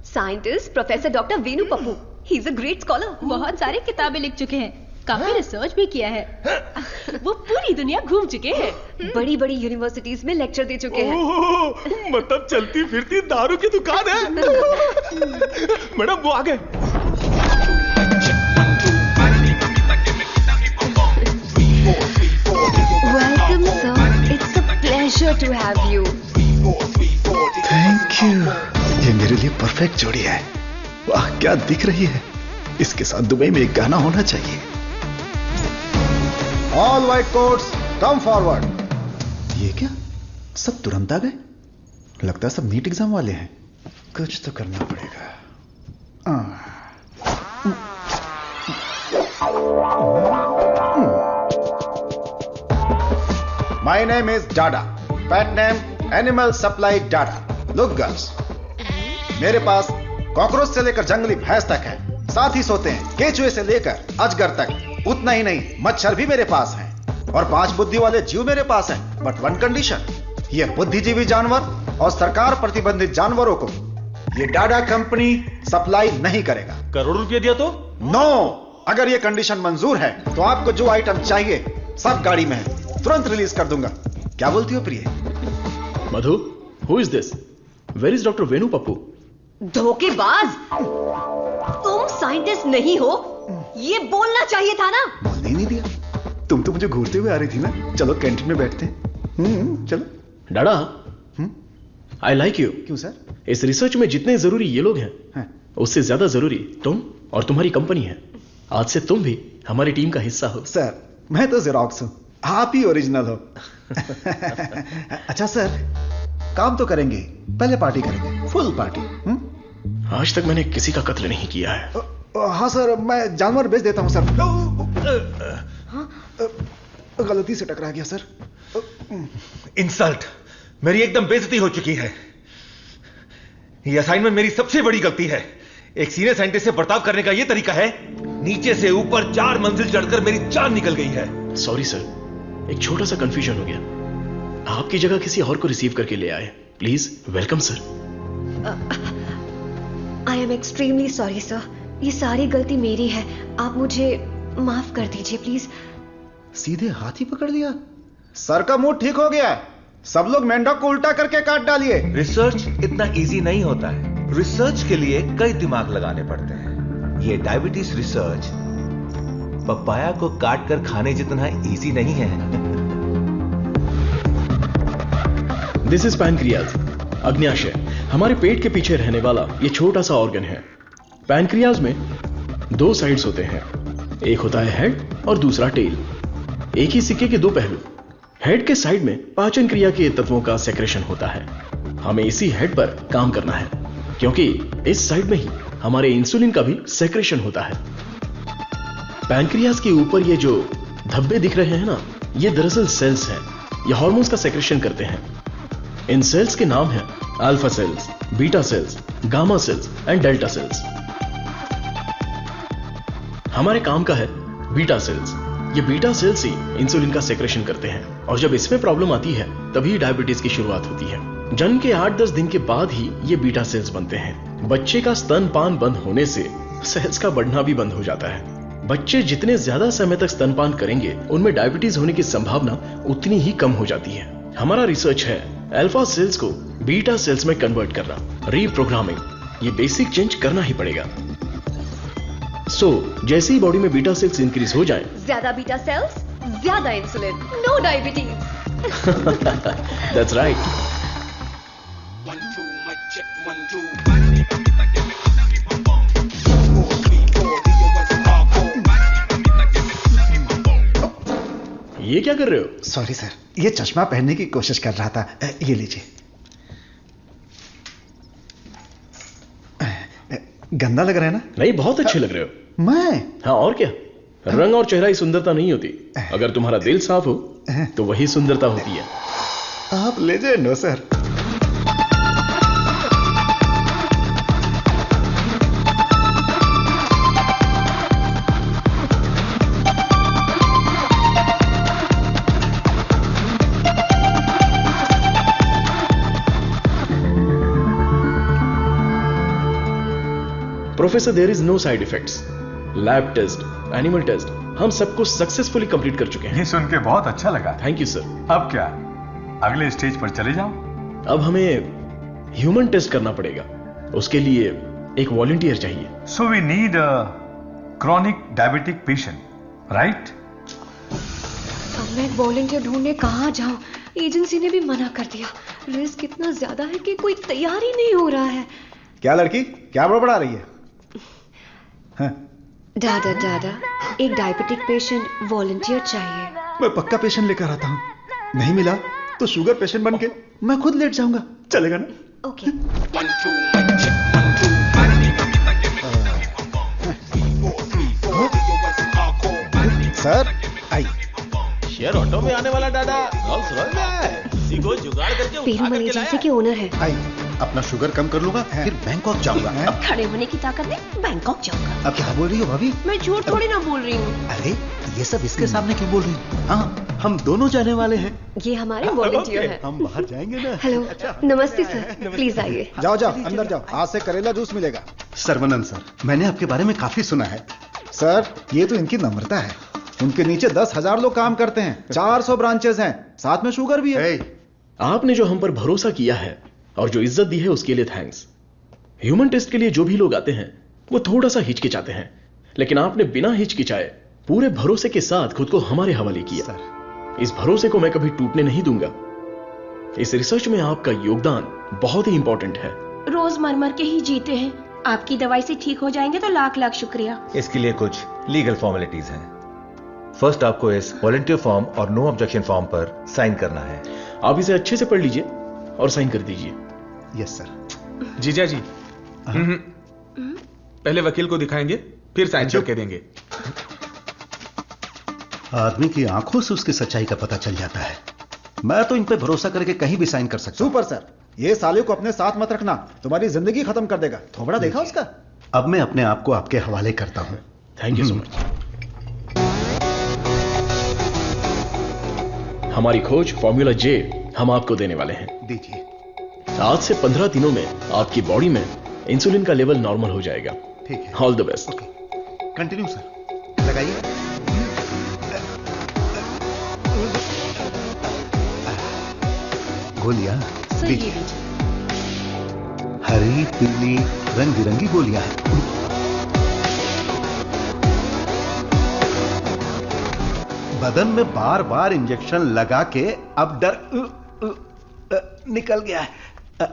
Scientist professor doctor Venu Pappu. He is a great scholar. बहुत सारी किताबें लिख चुके हैं, काफी रिसर्च भी किया है। वो पूरी दुनिया घूम चुके हैं, बड़ी बड़ी यूनिवर्सिटीज में लेक्चर दे चुके हैं। मतलब चलती फिरती दारू की दुकान है। मैडम वो आ गए। Welcome sir, it's a pleasure to have you. Thank you. ये मेरे लिए परफेक्ट जोड़ी है। वाह क्या दिख रही है। इसके साथ दुबई में एक गाना होना चाहिए। All white quotes come forward. ये क्या, सब तुरंत आ गए? लगता है सब नीट एग्जाम वाले हैं। कुछ तो करना पड़ेगा। My name is Dada, pet name animal supply Dada. Look girls, मेरे पास कॉकरोच से लेकर जंगली भैंस तक है, साथ ही सोते हैं केचुए से लेकर अजगर तक। उतना ही नहीं, मच्छर भी मेरे पास हैं और 5 बुद्धि वाले जीव मेरे पास हैं। बट वन कंडीशन, ये बुद्धिजीवी जानवर और सरकार प्रतिबंधित जानवरों को ये डाडा कंपनी सप्लाई नहीं करेगा। करोड़ रुपया दिया तो? नो, अगर ये कंडीशन मंजूर है तो आपको जो आइटम चाहिए सब गाड़ी में है, तुरंत रिलीज कर दूंगा। क्या बोलती हो प्रिय? Madhu, who is this? Where is doctor Venu Pappu? धोखेबाज, तुम साइंटिस्ट नहीं हो, ये बोलना चाहिए था ना। बोलने ही नहीं दिया। तुम तो मुझे घूरते हुए आ रही थी ना। चलो कैंटीन में बैठते हैं। चलो। डाडा, आई लाइक यू। क्यों सर? इस रिसर्च में जितने जरूरी ये लोग हैं, उससे ज्यादा जरूरी तुम और तुम्हारी कंपनी है। आज से तुम भी हमारी टीम का हिस्सा हो। सर, मैं तो जेरोक्स हूं, आप ही ओरिजिनल हो। अच्छा सर, काम तो करेंगे, पहले पार्टी करेंगे, फुल पार्टी। आज तक मैंने किसी का कत्ल नहीं किया है। हाँ सर, मैं जानवर बेच देता हूं सर। गलती से टकरा गया सर। इंसल्ट, मेरी एकदम बेइज्जती हो चुकी है। ये असाइनमेंट मेरी सबसे बड़ी गलती है। एक सीनियर साइंटिस्ट से बर्ताव करने का यह तरीका है? नीचे से ऊपर 4 मंजिल चढ़कर मेरी जान निकल गई है। सॉरी सर, एक छोटा सा कंफ्यूजन हो गया। आपकी जगह किसी और को रिसीव करके ले आए। Please welcome sir. I am extremely sorry sir, ये सारी गलती मेरी है, आप मुझे माफ कर दीजिए प्लीज। सीधे हाथ ही पकड़ लिया। सर का मूड ठीक हो गया। सब लोग मेंढक को उल्टा करके काट डालिए। रिसर्च इतना इजी नहीं होता है। रिसर्च के लिए कई दिमाग लगाने पड़ते हैं। ये डायबिटीज रिसर्च पपाया को काट कर खाने जितना इजी नहीं है। दिस इज पैनक्रियाज, अग्न्याशय, हमारे पेट के पीछे रहने वाला ये छोटा सा ऑर्गन है। पैनक्रियाज में 2 साइड्स होते हैं, एक होता है हेड और दूसरा टेल। एक ही सिक्के के 2 पहलू। हेड के साइड में पाचन क्रिया के तत्वों का सेक्रेशन होता है। हमें इसी हेड पर काम करना है, क्योंकि इस साइड में ही हमारे इंसुलिन का भी सेक्रेशन होता है। पैनक्रियाज के ऊपर ये जो धब्बे दिख रहे हैं ना, ये दरअसल सेल्स हैं। ये हार्मोन्स का सेक्रेशन करते हैं। इन सेल्स के नाम हैं alpha cells, beta cells, gamma cells and delta cells. हमारे काम का है बीटा सेल्स। ये बीटा सेल्स ही इंसुलिन का सेक्रेशन करते हैं, और जब इसमें प्रॉब्लम आती है तभी डायबिटीज की शुरुआत होती है। जन्म के 8-10 दिन के बाद ही ये बीटा सेल्स बनते हैं। बच्चे का स्तनपान बंद होने से सेल्स का बढ़ना भी बंद हो जाता है। बच्चे जितने ज्यादा समय तक स्तनपान करेंगे, उनमें डायबिटीज होने की संभावना उतनी ही कम हो जाती है। हमारा रिसर्च है अल्फा सेल्स को बीटा सेल्स में कन्वर्ट करना, रीप्रोग्रामिंग। ये बेसिक चेंज करना ही पड़ेगा। जैसे ही बॉडी में बीटा सेल्स इंक्रीज हो जाएं, ज्यादा बीटा सेल्स, ज्यादा insulin, no diabetes. That's right. ये क्या कर रहे हो? सॉरी सर, ये चश्मा पहनने की कोशिश कर रहा था। ये लीजिए। गंदा लग रहा है ना? नहीं, बहुत अच्छे लग रहे हो। मैं? हाँ, और क्या। रंग और चेहरा ही सुंदरता नहीं होती, अगर तुम्हारा दिल साफ हो तो वही सुंदरता होती है। आप लेजेंड हो sir. Professor, there is no side effects. Lab test, animal test, हम सबको सक्सेसफुली कंप्लीट कर चुके हैं। ये सुन के बहुत अच्छा लगा। Thank you sir. अब क्या, अगले स्टेज पर चले जाओ? अब हमें ह्यूमन टेस्ट करना पड़ेगा, उसके लिए एक वॉलंटियर चाहिए। So we need a chronic diabetic patient, right? अब मैं वॉलंटियर ढूंढने कहाँ जाऊं? एजेंसी ने भी मना कर दिया। रिस्क इतना ज्यादा है कि कोई तैयार ही नहीं हो रहा है। क्या लड़की, क्या बड़बड़ा रही है? हाँ? दादा दादा, एक डायबिटिक पेशेंट वॉलंटियर चाहिए। मैं पक्का पेशेंट लेकर आता हूँ, नहीं मिला तो शुगर पेशेंट बन के मैं खुद लेट जाऊंगा, चलेगा ना? Okay. Sir I. Share auto में आने वाला दादा रोल्स रॉयस में आया है। इसी को जुगाड़ करके पेरूमल एजेंसी के ओनर है। आई, अपना शुगर कम कर लूंगा, फिर बैंकॉक जाऊंगा। अब खड़े होने की ताकत नहीं, बैंकॉक जाऊंगा। अब क्या बोल रही हो भाभी? मैं झूठ थोड़ी ना बोल रही हूँ। अरे ये सब इसके सामने क्यों बोल रही हो? हाँ, हम दोनों जाने वाले हैं। ये हमारे वॉलंटियर हैं। हम बाहर जाएंगे ना। हेलो, नमस्ते सर, प्लीज आइए। जाओ जाओ अंदर जाओ, आज से करेला जूस मिलेगा। सर्वनंद सर, मैंने आपके बारे में काफी सुना है। सर, ये तो इनकी नम्रता है। उनके नीचे 10,000 लोग काम करते हैं, 400 ब्रांचेस हैं, साथ में शुगर भी है। आपने जो हम पर भरोसा किया है और जो इज्जत दी है उसके लिए थैंक्स। ह्यूमन टेस्ट के लिए जो भी लोग आते हैं वो थोड़ा सा हिचकिचाते हैं, लेकिन आपने बिना हिचकिचाए पूरे भरोसे के साथ खुद को हमारे हवाले किया। इस भरोसे को मैं कभी टूटने नहीं दूंगा। इस रिसर्च में आपका योगदान बहुत ही इंपॉर्टेंट है। रोज मर मर के ही जीते हैं, आपकी दवाई से ठीक हो जाएंगे तो लाख लाख शुक्रिया। इसके लिए कुछ लीगल फॉर्मेलिटीज हैं। फर्स्ट आपको इस वॉलंटियर फॉर्म और नो ऑब्जेक्शन फॉर्म पर साइन करना है। आप इसे अच्छे से पढ़ लीजिए और साइन कर दीजिए। Yes sir. जीजा जी, पहले वकील को दिखाएंगे, फिर साइन करके देंगे। आदमी की आंखों से उसकी सच्चाई का पता चल जाता है। मैं तो इन पे भरोसा करके कहीं भी साइन कर सकता हूं। सुपर सर, ये साले को अपने साथ मत रखना, तुम्हारी जिंदगी खत्म कर देगा। थोबड़ा देखा उसका? अब मैं अपने आप को आपके हवाले करता हूं। Thank you so much. हमारी खोज फॉर्मूला जे हम आपको देने वाले हैं। दीजिए। आज से 15 दिनों में आपकी बॉडी में इंसुलिन का लेवल नॉर्मल हो जाएगा। ठीक है। All the best. Continue sir, लगाइए। गोलियां दीजिए। हरी, पीली, रंग बिरंगी गोलियां हैं। बदन में बार बार इंजेक्शन लगा के अब डर निकल गया है।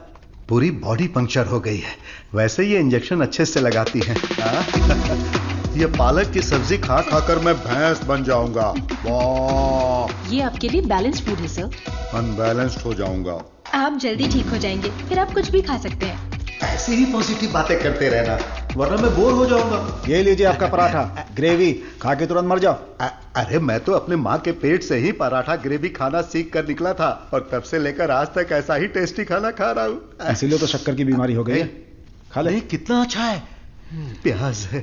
पूरी बॉडी पंक्चर हो गई है। वैसे ये इंजेक्शन अच्छे से लगाती हैं। ये पालक की सब्जी खा खाकर मैं भैंस बन जाऊंगा। वाह, ये आपके लिए बैलेंस फूड है सर। अनबैलेंस्ड हो जाऊंगा। आप जल्दी ठीक हो जाएंगे, फिर आप कुछ भी खा सकते हैं। ऐसी ही पॉजिटिव बातें करते रहना, वरना मैं बोर हो जाऊंगा। ये लीजिए आपका पराठा, ग्रेवी खा के तुरंत मर जाओ। अरे मैं तो अपने माँ के पेट से ही पराठा ग्रेवी खाना सीख कर निकला था, और तब से लेकर आज तक ऐसा ही टेस्टी खाना खा रहा हूँ। इसीलिए तो शक्कर की बीमारी हो गई है। खा ले। कितना अच्छा है। प्याज है,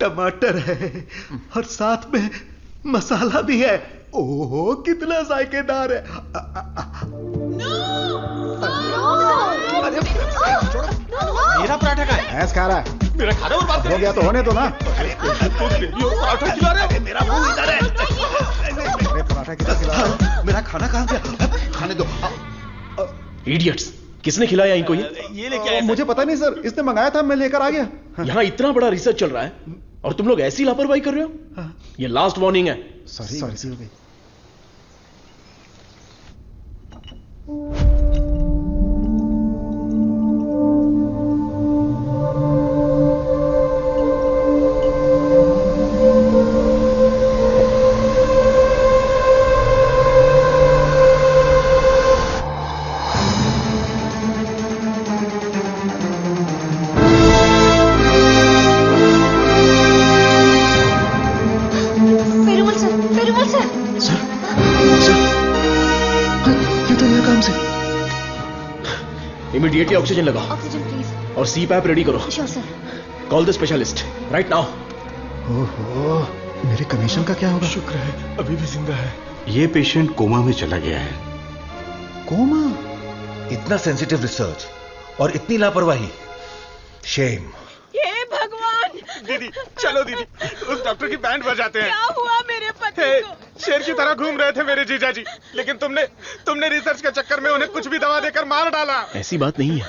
टमाटर है, और साथ में मसाला भी है। ओहो, कितना जायकेदार है। मेरा पराठा का है। भैंस खा रहा है। मेरा खाना बर्बाद हो गया तो होने दो ना। पराठा खिला रहे। मेरा मुंह इधर है। मेरे पराठा किधर खिला रहा है? मेरा खाना कहाँ गया? खाने दो। इडियट्स, किसने खिलाया इनको ये लेके आया? मुझे पता नहीं सर, इसने मंगाया था, मैं लेकर आ गया। यहाँ इतना बड़ा रिसर्च चल रहा है और तुम लोग ऐसी लापरवाही कर रहे हो। ये लास्ट वार्निंग है। सॉरी हो गई। इमीडिएटली ऑक्सीजन लगाओ। Oxygen please. और CPAP रेडी करो। Sure sir. Call the specialist right now. ओहो, मेरे कमीशन का क्या होगा? शुक्र है अभी भी जिंदा है। ये पेशेंट कोमा में चला गया है। कोमा? इतना सेंसिटिव रिसर्च और इतनी लापरवाही। शेम। हे भगवान। दीदी चलो दीदी, उस डॉक्टर की बैंड बजाते हैं। क्या हुआ मेरे पति को? शेर की तरह घूम रहे थे मेरे जीजा जी, लेकिन तुमने रिसर्च के चक्कर में उन्हें कुछ भी दवा देकर मार डाला। ऐसी बात नहीं है।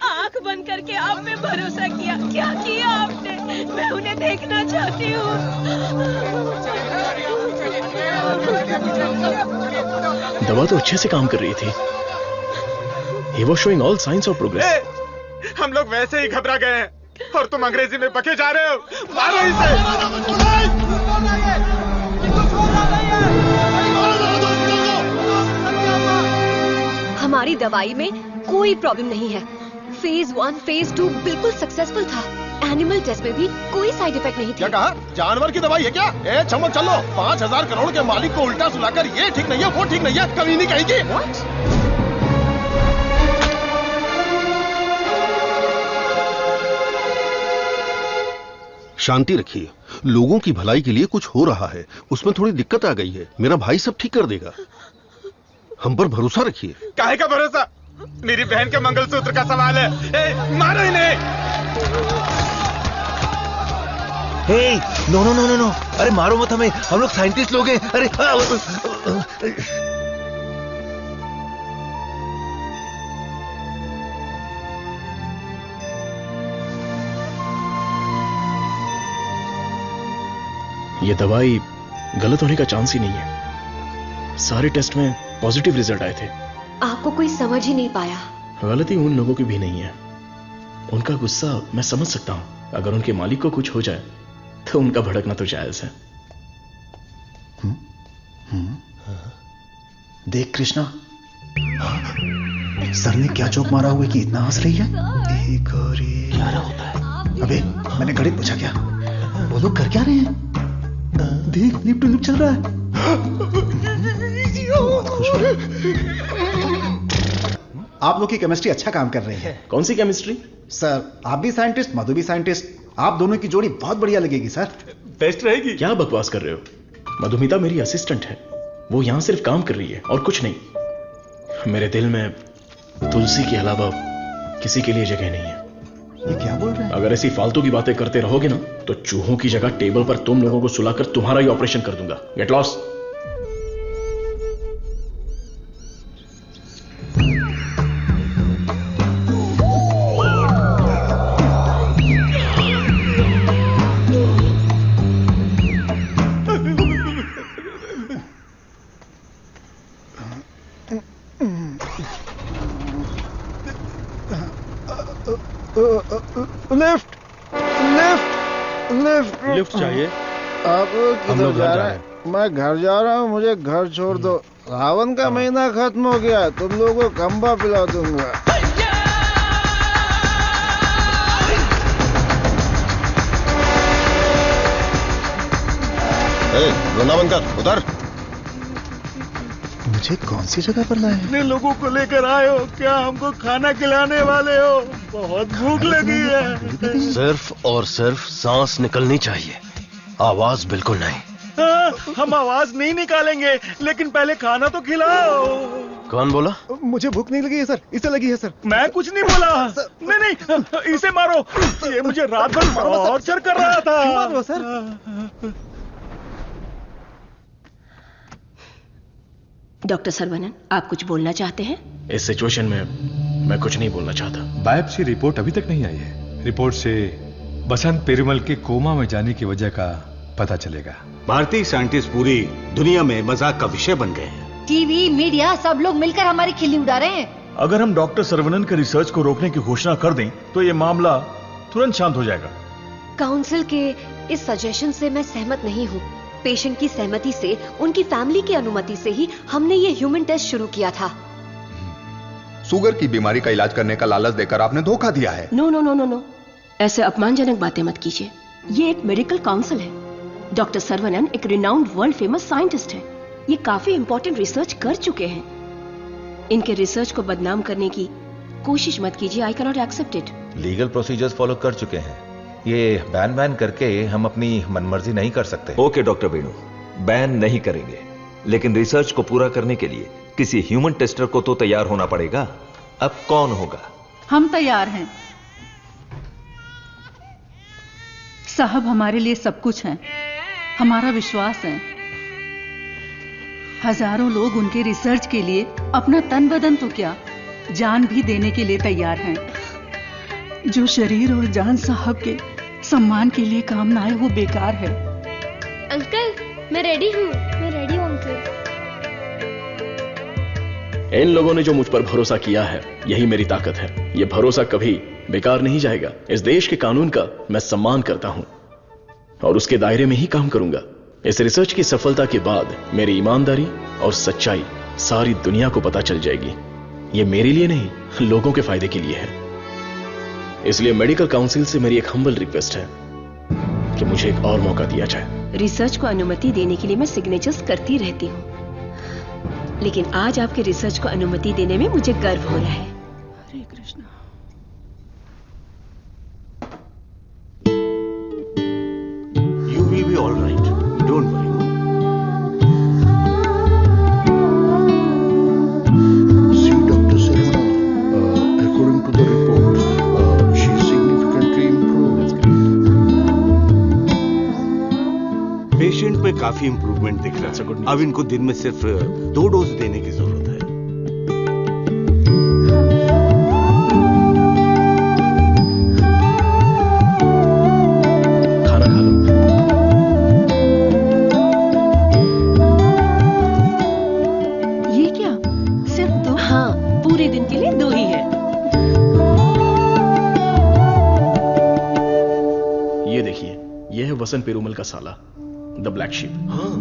आंख बंद करके आप पे भरोसा किया, क्या किया आपने? मैं उन्हें देखना चाहती हूँ। दवा तो अच्छे से काम कर रही थी। He was showing all signs of progress. हम लोग वैसे ही घबरा गए हैं और तुम अंग्रेजी में बके जा रहे हो। मारो इसे। हमारी दवाई में कोई प्रॉब्लम नहीं है। फेज 1, फेज 2 बिल्कुल सक्सेसफुल था। एनिमल टेस्ट में भी कोई साइड इफेक्ट नहीं थी। क्या कहा? जानवर की दवाई है क्या? ए चमक चलो, 5,000 करोड़ के मालिक को उल्टा सुलाकर ये ठीक नहीं है, वो ठीक नहीं है, कभी नहीं कहेगी। शांति रखिए, लोगों की भलाई के लिए कुछ हो रहा है, उसमें थोड़ी दिक्कत आ गई है। मेरा भाई सब ठीक कर देगा, हम पर भरोसा रखिए। काहे का भरोसा? मेरी बहन के मंगलसूत्र का सवाल है। मारो इन्हें। No no no no no, अरे मारो मत हमें, हम लोग साइंटिस्ट लोग हैं। अरे ये दवाई गलत होने का चांस ही नहीं है। सारे टेस्ट में पॉजिटिव रिजल्ट आए थे। आपको कोई समझ ही नहीं पाया। गलती उन लोगों की भी नहीं है। उनका गुस्सा मैं समझ सकता हूं। अगर उनके मालिक को कुछ हो जाए तो उनका भड़कना तो जायज है। देख कृष्णा, सर ने क्या जोक मारा हुआ कि इतना हंस रही है? एक और एक। क्या होता है? अबे मैंने घड़ी पूछा क्या? वो लोग कर क्या रहे हैं? देख लिप टू लिप चल रहा है। खुश हो। आप लोग की केमिस्ट्री अच्छा काम कर रही है। कौन सी केमिस्ट्री? सर आप भी साइंटिस्ट, मधु भी साइंटिस्ट, आप दोनों की जोड़ी बहुत बढ़िया लगेगी सर। बेस्ट रहेगी। क्या बकवास कर रहे हो? मधुमिता मेरी असिस्टेंट है, वो यहां सिर्फ काम कर रही है और कुछ नहीं। मेरे दिल में तुलसी के अलावा किसी के लिए जगह नहीं है। ये क्या बोल रहे हैं? अगर ऐसी फालतू की बातें करते रहोगे ना तो चूहों की जगह टेबल पर तुम लोगों को सुलाकर तुम्हारा ही ऑपरेशन कर दूंगा। Get lost. Lift lift lift lift चाहिए? आप किधर जा रहे हैं? मैं घर जा रहा हूँ, मुझे घर छोड़ दो। सावन का महीना खत्म हो गया, तुम लोगों को खंबा पिला दूंगा। रोना बंद कर, उतर। मुझे कौन सी जगह पर लाए? कितने लोगों को लेकर आए हो? क्या हमको खाना खिलाने वाले हो? बहुत भूख लगी है। सिर्फ और सिर्फ सांस निकलनी चाहिए, आवाज बिल्कुल नहीं। हम आवाज नहीं निकालेंगे, लेकिन पहले खाना तो खिलाओ। कौन बोला? मुझे भूख नहीं लगी है सर, इसे लगी है सर। मैं कुछ नहीं बोला। नहीं, इसे मारो, ये मुझे रात भर टॉर्चर कर रहा था। मारो सर। डॉक्टर सरवनन, आप कुछ बोलना चाहते हैं? इस सिचुएशन में मैं कुछ नहीं बोलना चाहता। बायोप्सी रिपोर्ट अभी तक नहीं आई है। रिपोर्ट से बसंत पेरुमल के कोमा में जाने की वजह का पता चलेगा। भारतीय साइंटिस्ट पूरी दुनिया में मजाक का विषय बन गए हैं। टीवी, मीडिया सब लोग मिलकर हमारी खिल्ली उड़ा रहे हैं। अगर हम डॉक्टर सरवनन के रिसर्च को रोकने की घोषणा कर दें तो ये मामला तुरंत शांत हो जाएगा। काउंसिल के इस सजेशन से मैं सहमत नहीं हूँ। पेशेंट की सहमति से, उनकी फैमिली की अनुमति से ही हमने ये ह्यूमन टेस्ट शुरू किया था। शुगर की बीमारी का इलाज करने का लालच देकर आपने धोखा दिया है। No no no no no, ऐसे अपमानजनक बातें मत कीजिए। ये एक मेडिकल काउंसिल है। डॉक्टर सरवनन एक रिनाउंड वर्ल्ड फेमस साइंटिस्ट है। ये काफी इंपॉर्टेंट रिसर्च कर चुके हैं। इनके रिसर्च को बदनाम करने की कोशिश मत कीजिए। I can not accept it. Legal procedures follow कर चुके हैं, ये बैन करके हम अपनी मनमर्जी नहीं कर सकते। ओके डॉक्टर वेणु, बैन नहीं करेंगे, लेकिन रिसर्च को पूरा करने के लिए किसी ह्यूमन टेस्टर को तो तैयार होना पड़ेगा। अब कौन होगा? हम तैयार हैं। साहब हमारे लिए सब कुछ हैं, हमारा विश्वास है। हजारों लोग उनके रिसर्च के लिए अपना तन बदन तो क्या, जान भी देने के लिए तैयार हैं। जो शरीर और जान साहब के सम्मान के लिए काम ना आए वो बेकार है। अंकल मैं रेडी हूँ अंकल। इन लोगों ने जो मुझ पर भरोसा किया है यही मेरी ताकत है। ये भरोसा कभी बेकार नहीं जाएगा। इस देश के कानून का मैं सम्मान करता हूं और उसके दायरे में ही काम करूंगा। इस रिसर्च की सफलता के बाद मेरी ईमानदारी और सच्चाई सारी दुनिया को पता चल जाएगी। ये मेरे लिए नहीं, लोगों के फायदे के लिए है। इसलिए मेडिकल काउंसिल से मेरी एक हम्बल रिक्वेस्ट है कि मुझे एक और मौका दिया जाए। रिसर्च को अनुमति देने के लिए मैं सिग्नेचर्स करती रहती हूँ, लेकिन आज आपके रिसर्च को अनुमति देने में मुझे गर्व हो रहा है। हरे Krishna. You will be all right. Don't worry. See, Dr. Sarvana, according to the report, she significantly improved. Patient में काफी इंप्रूवमेंट दिख रहा है। अब इनको दिन में सिर्फ 2 डोज देने की जरूरत है। खाना खा लो। ये क्या, सिर्फ 2? हाँ, पूरे दिन के लिए 2 ही है। ये देखिए, ये है वसंत पेरूमल का साला, द ब्लैक शीप। हाँ,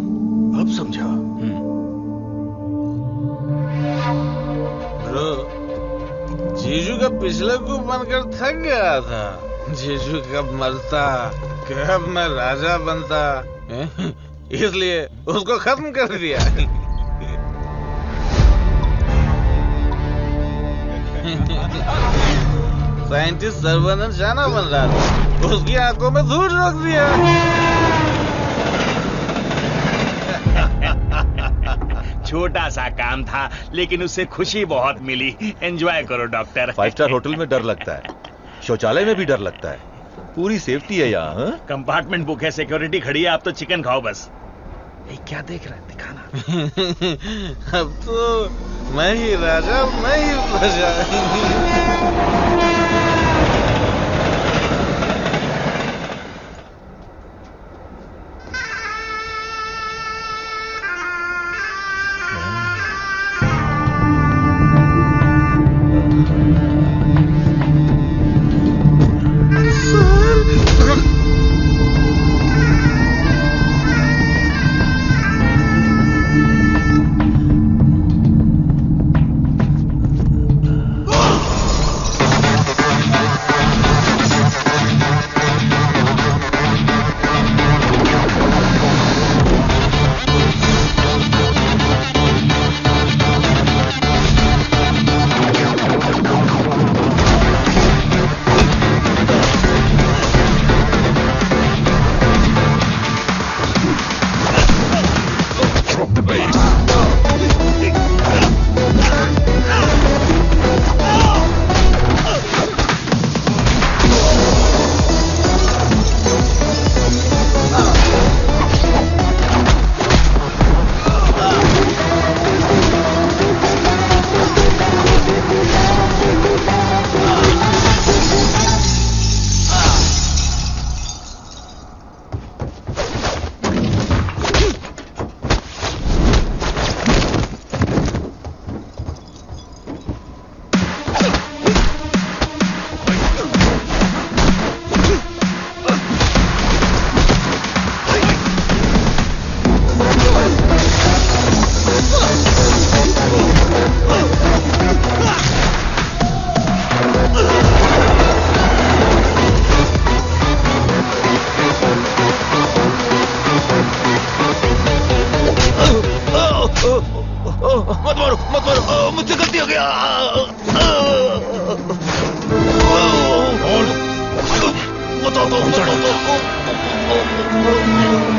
अब समझा। ब्रो, जीजू का पिछले को बनकर थक गया था। जीजू कब मरता, कब मैं राजा बनता, इसलिए उसको खत्म कर दिया। साइंटिस्ट सर्वनंद शाना बन रहा था, उसकी आंखों में धूल रोक दिया। छोटा सा काम था लेकिन उससे खुशी बहुत मिली। एंजॉय करो डॉक्टर। 5 स्टार होटल में डर लगता है, शौचालय में भी डर लगता है, पूरी सेफ्टी है यहाँ। कंपार्टमेंट बुक है, सिक्योरिटी खड़ी है, आप तो चिकन खाओ बस। क्या देख रहा है, दिखाना। अब तो मैं ही राजा, मैं ही प्रजा।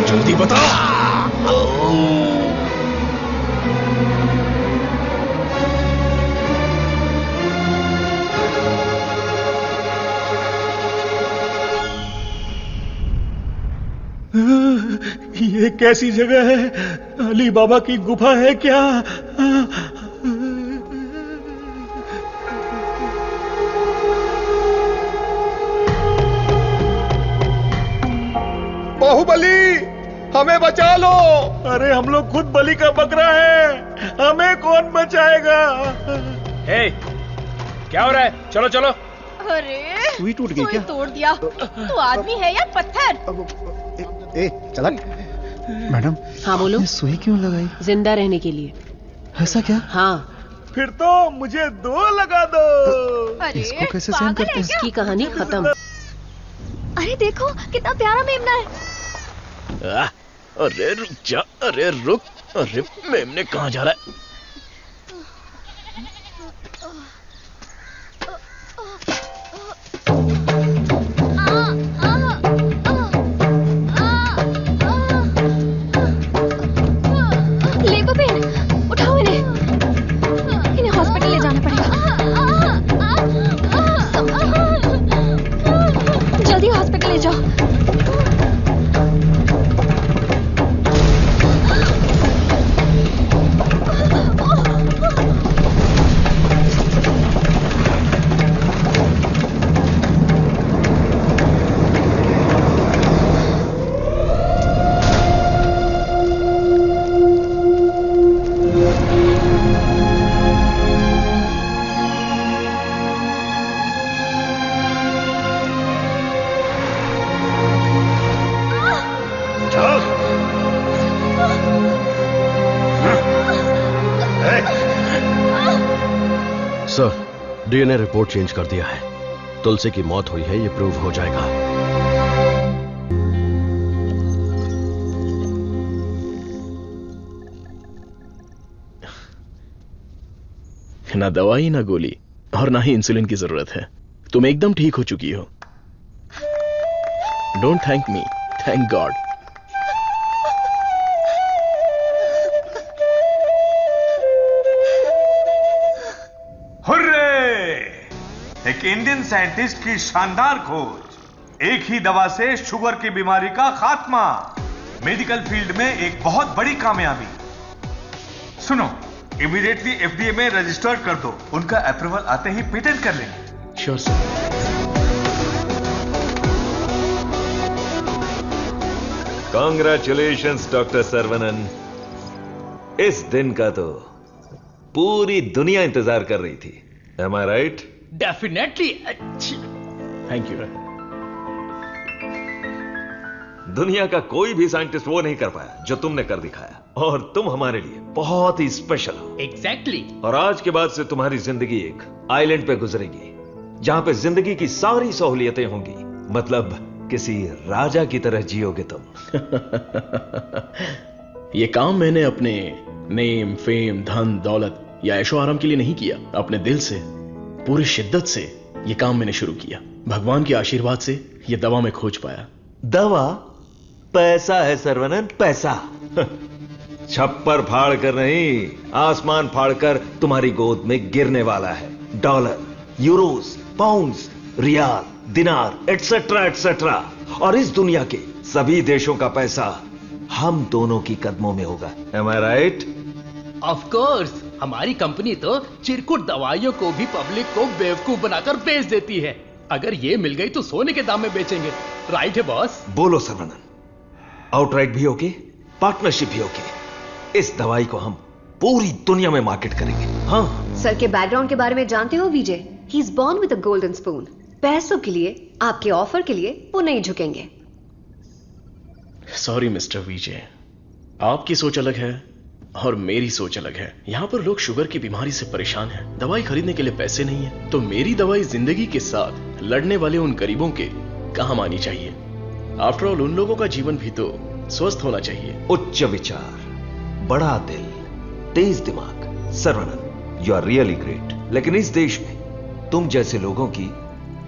जल्दी बता। कैसी जगह है? अली बाबा की गुफा है क्या? बाहुबली, हमें बचा लो। अरे हम लोग खुद बलि का बकरा है, हमें कौन बचाएगा? हे, क्या हो रहा है? चलो चलो। अरे सुई टूट गई क्या? तोड़ दिया। तू आदमी है या पत्थर? ए चला। मैडम। हाँ बोलो। सुई क्यों लगाई? जिंदा रहने के लिए। ऐसा क्या? हाँ। फिर तो मुझे 2 लगा दो। अरे इसको कैसे सहन करते हैं? इसकी कहानी खत्म। अरे देखो कितना प्यारा मेमना है। अरे रुक जा, अरे रुक। अरे मेमने कहाँ जा रहा है? ले गोपेन, उठाओ इन्हें हॉस्पिटल ले जाना पड़ेगा। जल्दी हॉस्पिटल ले जाओ। सर, डीएनए रिपोर्ट चेंज कर दिया है। तुलसी की मौत हुई है, ये प्रूव हो जाएगा। ना दवाई ना गोली और ना ही इंसुलिन की जरूरत है। तुम एकदम ठीक हो चुकी हो। Don't thank me, thank God. Hurray! एक इंडियन साइंटिस्ट की शानदार खोज, एक ही दवा से शुगर की बीमारी का खात्मा। मेडिकल फील्ड में एक बहुत बड़ी कामयाबी। सुनो, इमीडिएटली एफडीए में रजिस्टर कर दो। उनका अप्रूवल आते ही पेटेंट कर लेंगे। Sure sir. Congratulations doctor Saravanan. इस दिन का तो पूरी दुनिया इंतजार कर रही थी। Am I right? Definitely. Thank you. दुनिया का कोई भी साइंटिस्ट वो नहीं कर पाया जो तुमने कर दिखाया, और तुम हमारे लिए बहुत ही स्पेशल हो। एग्जैक्टली। और आज के बाद से तुम्हारी जिंदगी एक आइलैंड पे गुजरेगी, जहां पे जिंदगी की सारी सहूलियतें होंगी। मतलब किसी राजा की तरह जियोगे तुम। ये काम मैंने अपने नेम, फेम, धन, दौलत या ऐशो आराम के लिए नहीं किया। अपने दिल से, पूरी शिद्दत से ये काम मैंने शुरू किया। भगवान के आशीर्वाद से ये दवा में खोज पाया। दवा? पैसा है सर्वनन, पैसा। छप्पर फाड़ कर नहीं, आसमान फाड़कर तुम्हारी गोद में गिरने वाला है। डॉलर, यूरोस, पाउंड्स, रियाल, दिनार, एटसेट्रा एटसेट्रा। और इस दुनिया के सभी देशों का पैसा हम दोनों की कदमों में होगा। Am I right? Of course. हमारी कंपनी तो चिरकुट दवाइयों को भी पब्लिक को बेवकूफ बनाकर बेच देती है। अगर ये मिल गई तो सोने के दाम में बेचेंगे। राइट है बॉस? बोलो सर्वनन, आउटराइट भी होके, पार्टनरशिप भी होके। इस दवाई को हम पूरी दुनिया में मार्केट करेंगे। हाँ। सर के बैकग्राउंड के बारे में जानते हो Vijay? He is born with a golden spoon. पैसों के लिए, आपके ऑफर के लिए वो नहीं झुकेंगे। सॉरी मिस्टर विजय, आपकी सोच अलग है और मेरी सोच अलग है। यहाँ पर लोग शुगर की बीमारी से परेशान हैं, दवाई खरीदने के लिए पैसे नहीं है। तो मेरी दवाई जिंदगी के साथ लड़ने वाले उन गरीबों के काम आनी चाहिए। आफ्टर ऑल उन लोगों का जीवन भी तो स्वस्थ होना चाहिए। उच्च विचार, बड़ा दिल, तेज दिमाग। Saravanan, you are really great. लेकिन इस देश में तुम जैसे लोगों की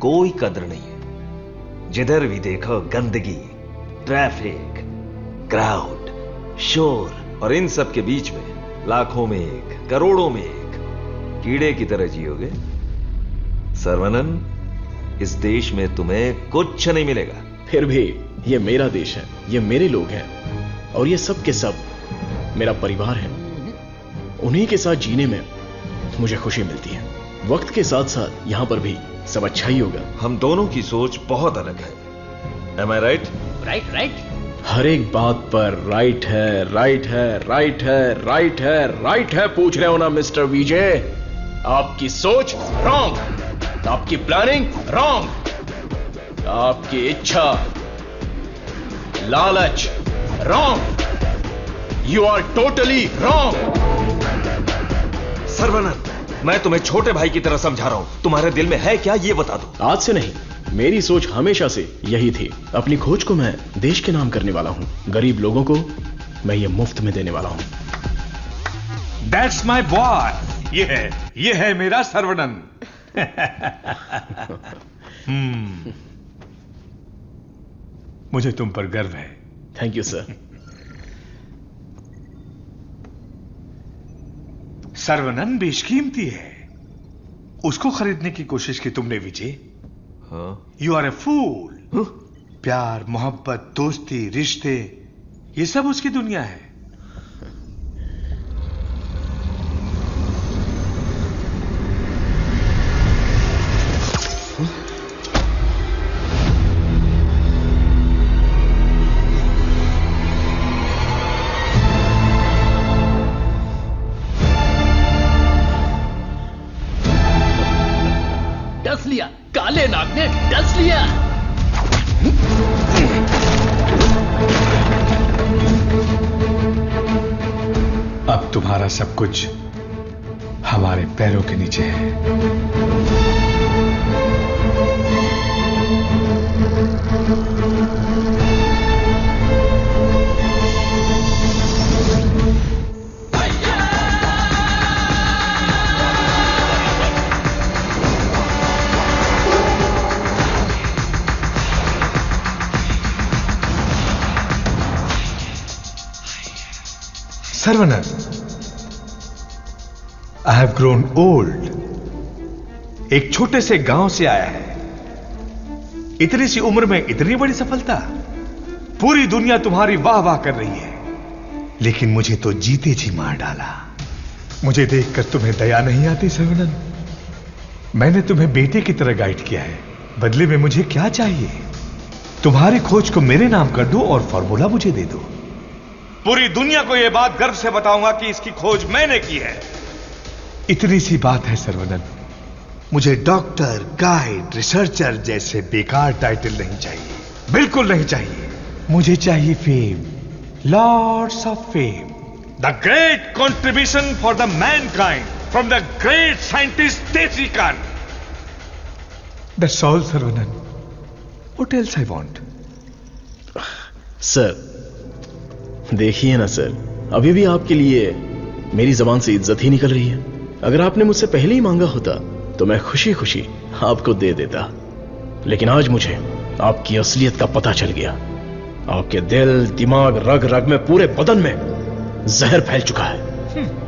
कोई कदर नहीं है। जिधर भी देखो गंदगी, ट्रैफिक, क्राउड, शोर, और इन सब के बीच में लाखों में एक, करोड़ों में एक कीड़े की तरह जियोगे। सर्वनन, इस देश में तुम्हें कुछ नहीं मिलेगा। फिर भी ये मेरा देश है, ये मेरे लोग हैं। और ये सब के सब मेरा परिवार है। उन्हीं के साथ जीने में मुझे खुशी मिलती है। वक्त के साथ साथ यहां पर भी सब अच्छा ही होगा। हम दोनों की सोच बहुत अलग है। Am I right? Right right. हर एक बात पर राइट है, राइट है, राइट है, राइट है, राइट है पूछ रहे हो ना मिस्टर विजय? आपकी सोच रॉन्ग, आपकी प्लानिंग रॉन्ग, आपकी इच्छा, लालच wrong. You are totally wrong. Sarvanand, मैं तुम्हें छोटे भाई की तरह समझा रहा हूं। तुम्हारे दिल में है क्या, ये बता दो। आज से नहीं, मेरी सोच हमेशा से यही थी। अपनी खोज को मैं देश के नाम करने वाला हूं। गरीब लोगों को मैं ये मुफ्त में देने वाला हूं। That's my boy. ये है मेरा सर्वनंद। मुझे तुम पर गर्व है। Thank you sir. सर्वनंद बेशकीमती है, उसको खरीदने की कोशिश की तुमने विजय। यू आर ए फूल। प्यार, मोहब्बत, दोस्ती, रिश्ते, ये सब उसकी दुनिया है। डस लिया, काले नाग ने डस लिया। अब तुम्हारा सब कुछ हमारे पैरों के नीचे है। सर्वनंद, आई हैव ग्रोन ओल्ड। एक छोटे से गांव से आया है, इतनी सी उम्र में इतनी बड़ी सफलता। पूरी दुनिया तुम्हारी वाह वाह कर रही है, लेकिन मुझे तो जीते जी मार डाला। मुझे देखकर तुम्हें दया नहीं आती सर्वनंद? मैंने तुम्हें बेटे की तरह गाइड किया है, बदले में मुझे क्या चाहिए? तुम्हारी खोज को मेरे नाम कर दो और फॉर्मूला मुझे दे दो। पूरी दुनिया को यह बात गर्व से बताऊंगा कि इसकी खोज मैंने की है। इतनी सी बात है सर्वनंद। मुझे डॉक्टर, गाइड, रिसर्चर जैसे बेकार टाइटल नहीं चाहिए, बिल्कुल नहीं चाहिए। मुझे चाहिए fame, lords of fame, the great contribution for the mankind from the great scientist देसी कान। That's all Sarvanand. What else I want? Sir देखिए ना सर, अभी भी आपके लिए मेरी जबान से इज्जत ही निकल रही है। अगर आपने मुझसे पहले ही मांगा होता तो मैं खुशी खुशी आपको दे देता, लेकिन आज मुझे आपकी असलियत का पता चल गया। आपके दिल, दिमाग, रग रग में, पूरे बदन में जहर फैल चुका है।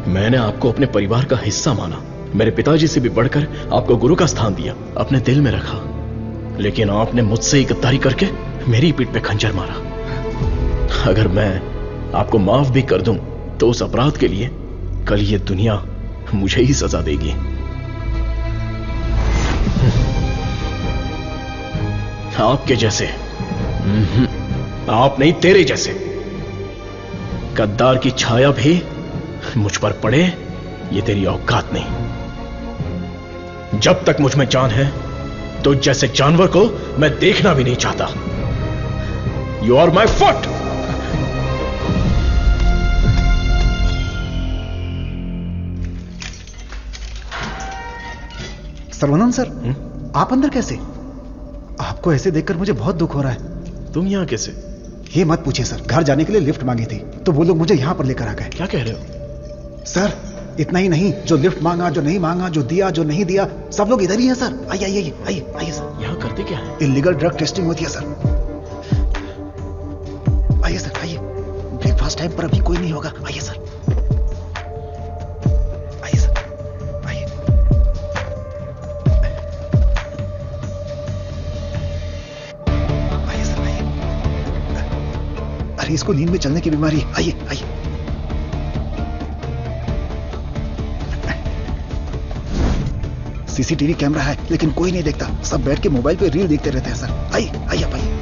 मैंने आपको अपने परिवार का हिस्सा माना, मेरे पिताजी से भी बढ़कर आपको गुरु का स्थान दिया, अपने दिल में रखा, लेकिन आपने मुझसे ही गद्दारी करके मेरी पीठ पे खंजर मारा। अगर मैं आपको माफ भी कर दूं तो उस अपराध के लिए कल ये दुनिया मुझे ही सजा देगी। आपके जैसे, आप नहीं, तेरे जैसे गद्दार की छाया भी मुझ पर पड़े, ये तेरी औकात नहीं। जब तक मुझ में जान है तो जैसे जानवर को मैं देखना भी नहीं चाहता। You are my foot. Sarvanand sir, आप अंदर कैसे? आपको ऐसे देखकर मुझे बहुत दुख हो रहा है। तुम यहां कैसे? ये मत पूछिए सर, घर जाने के लिए लिफ्ट मांगी थी तो वो लोग मुझे यहां पर लेकर आ गए। क्या कह रहे हो सर? इतना ही नहीं, जो लिफ्ट मांगा, जो नहीं मांगा, जो दिया, जो नहीं दिया, सब लोग इधर ही हैं सर। आइए आइए आइए आइए सर। यहां करते क्या है? इलीगल ड्रग टेस्टिंग होती है सर। आइए सर, आइए। ब्रेकफास्ट टाइम पर अभी कोई नहीं होगा। आइए सर, आइए सर, आइए। आइए सर, आइए। अरे इसको नींद में चलने की बीमारी है। आइए आइए। सीसीटीवी कैमरा है लेकिन कोई नहीं देखता, सब बैठ के मोबाइल पे रील देखते रहते हैं सर। आइए आइए आप आइए।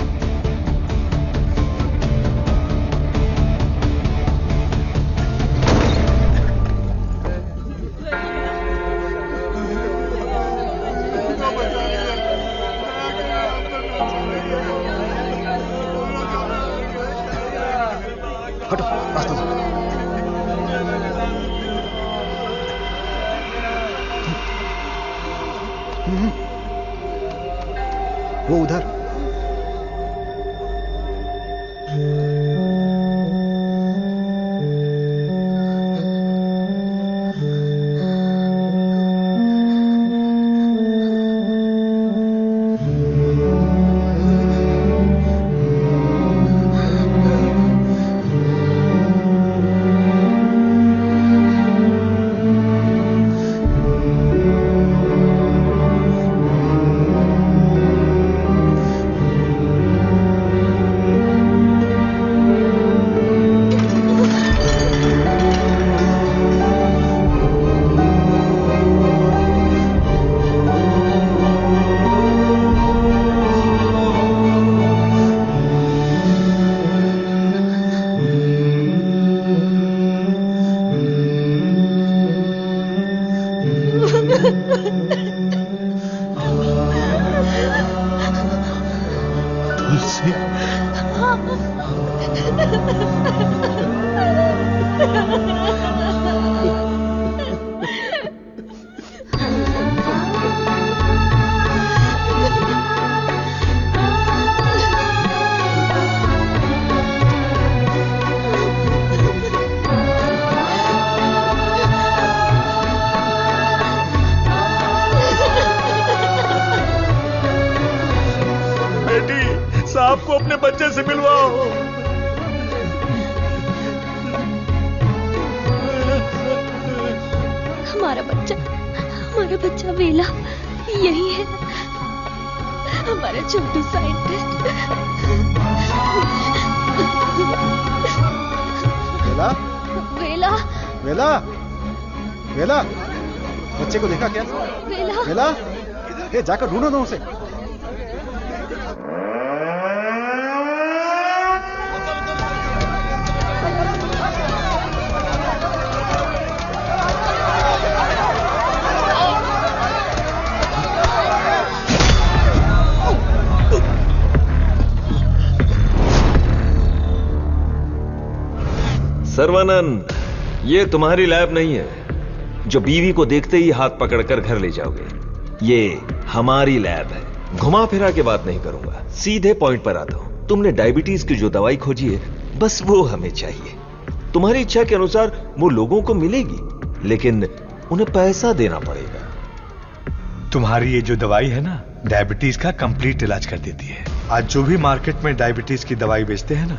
हटो रास्ता दो। वो उधर। साहब को अपने बच्चे से मिलवाओ। हमारा बच्चा वेला यही है, हमारा छोटू साइंटिस्ट। वेला वेला वेला वेला, बच्चे को देखा क्या? वेला वेला, ये जाकर ढूंढो ना उसे। सर्वानंद, ये तुम्हारी लैब नहीं है जो बीवी को देखते ही हाथ पकड़कर घर ले जाओगे। ये हमारी लैब है। घुमा फिरा के बात नहीं करूंगा, सीधे पॉइंट पर आता हूं। तुमने डायबिटीज की जो दवाई खोजी है, बस वो हमें चाहिए। तुम्हारी इच्छा के अनुसार वो लोगों को मिलेगी, लेकिन उन्हें पैसा देना पड़ेगा। तुम्हारी ये जो दवाई है ना, डायबिटीज का कंप्लीट इलाज कर देती है। आज जो भी मार्केट में डायबिटीज की दवाई बेचते हैं ना,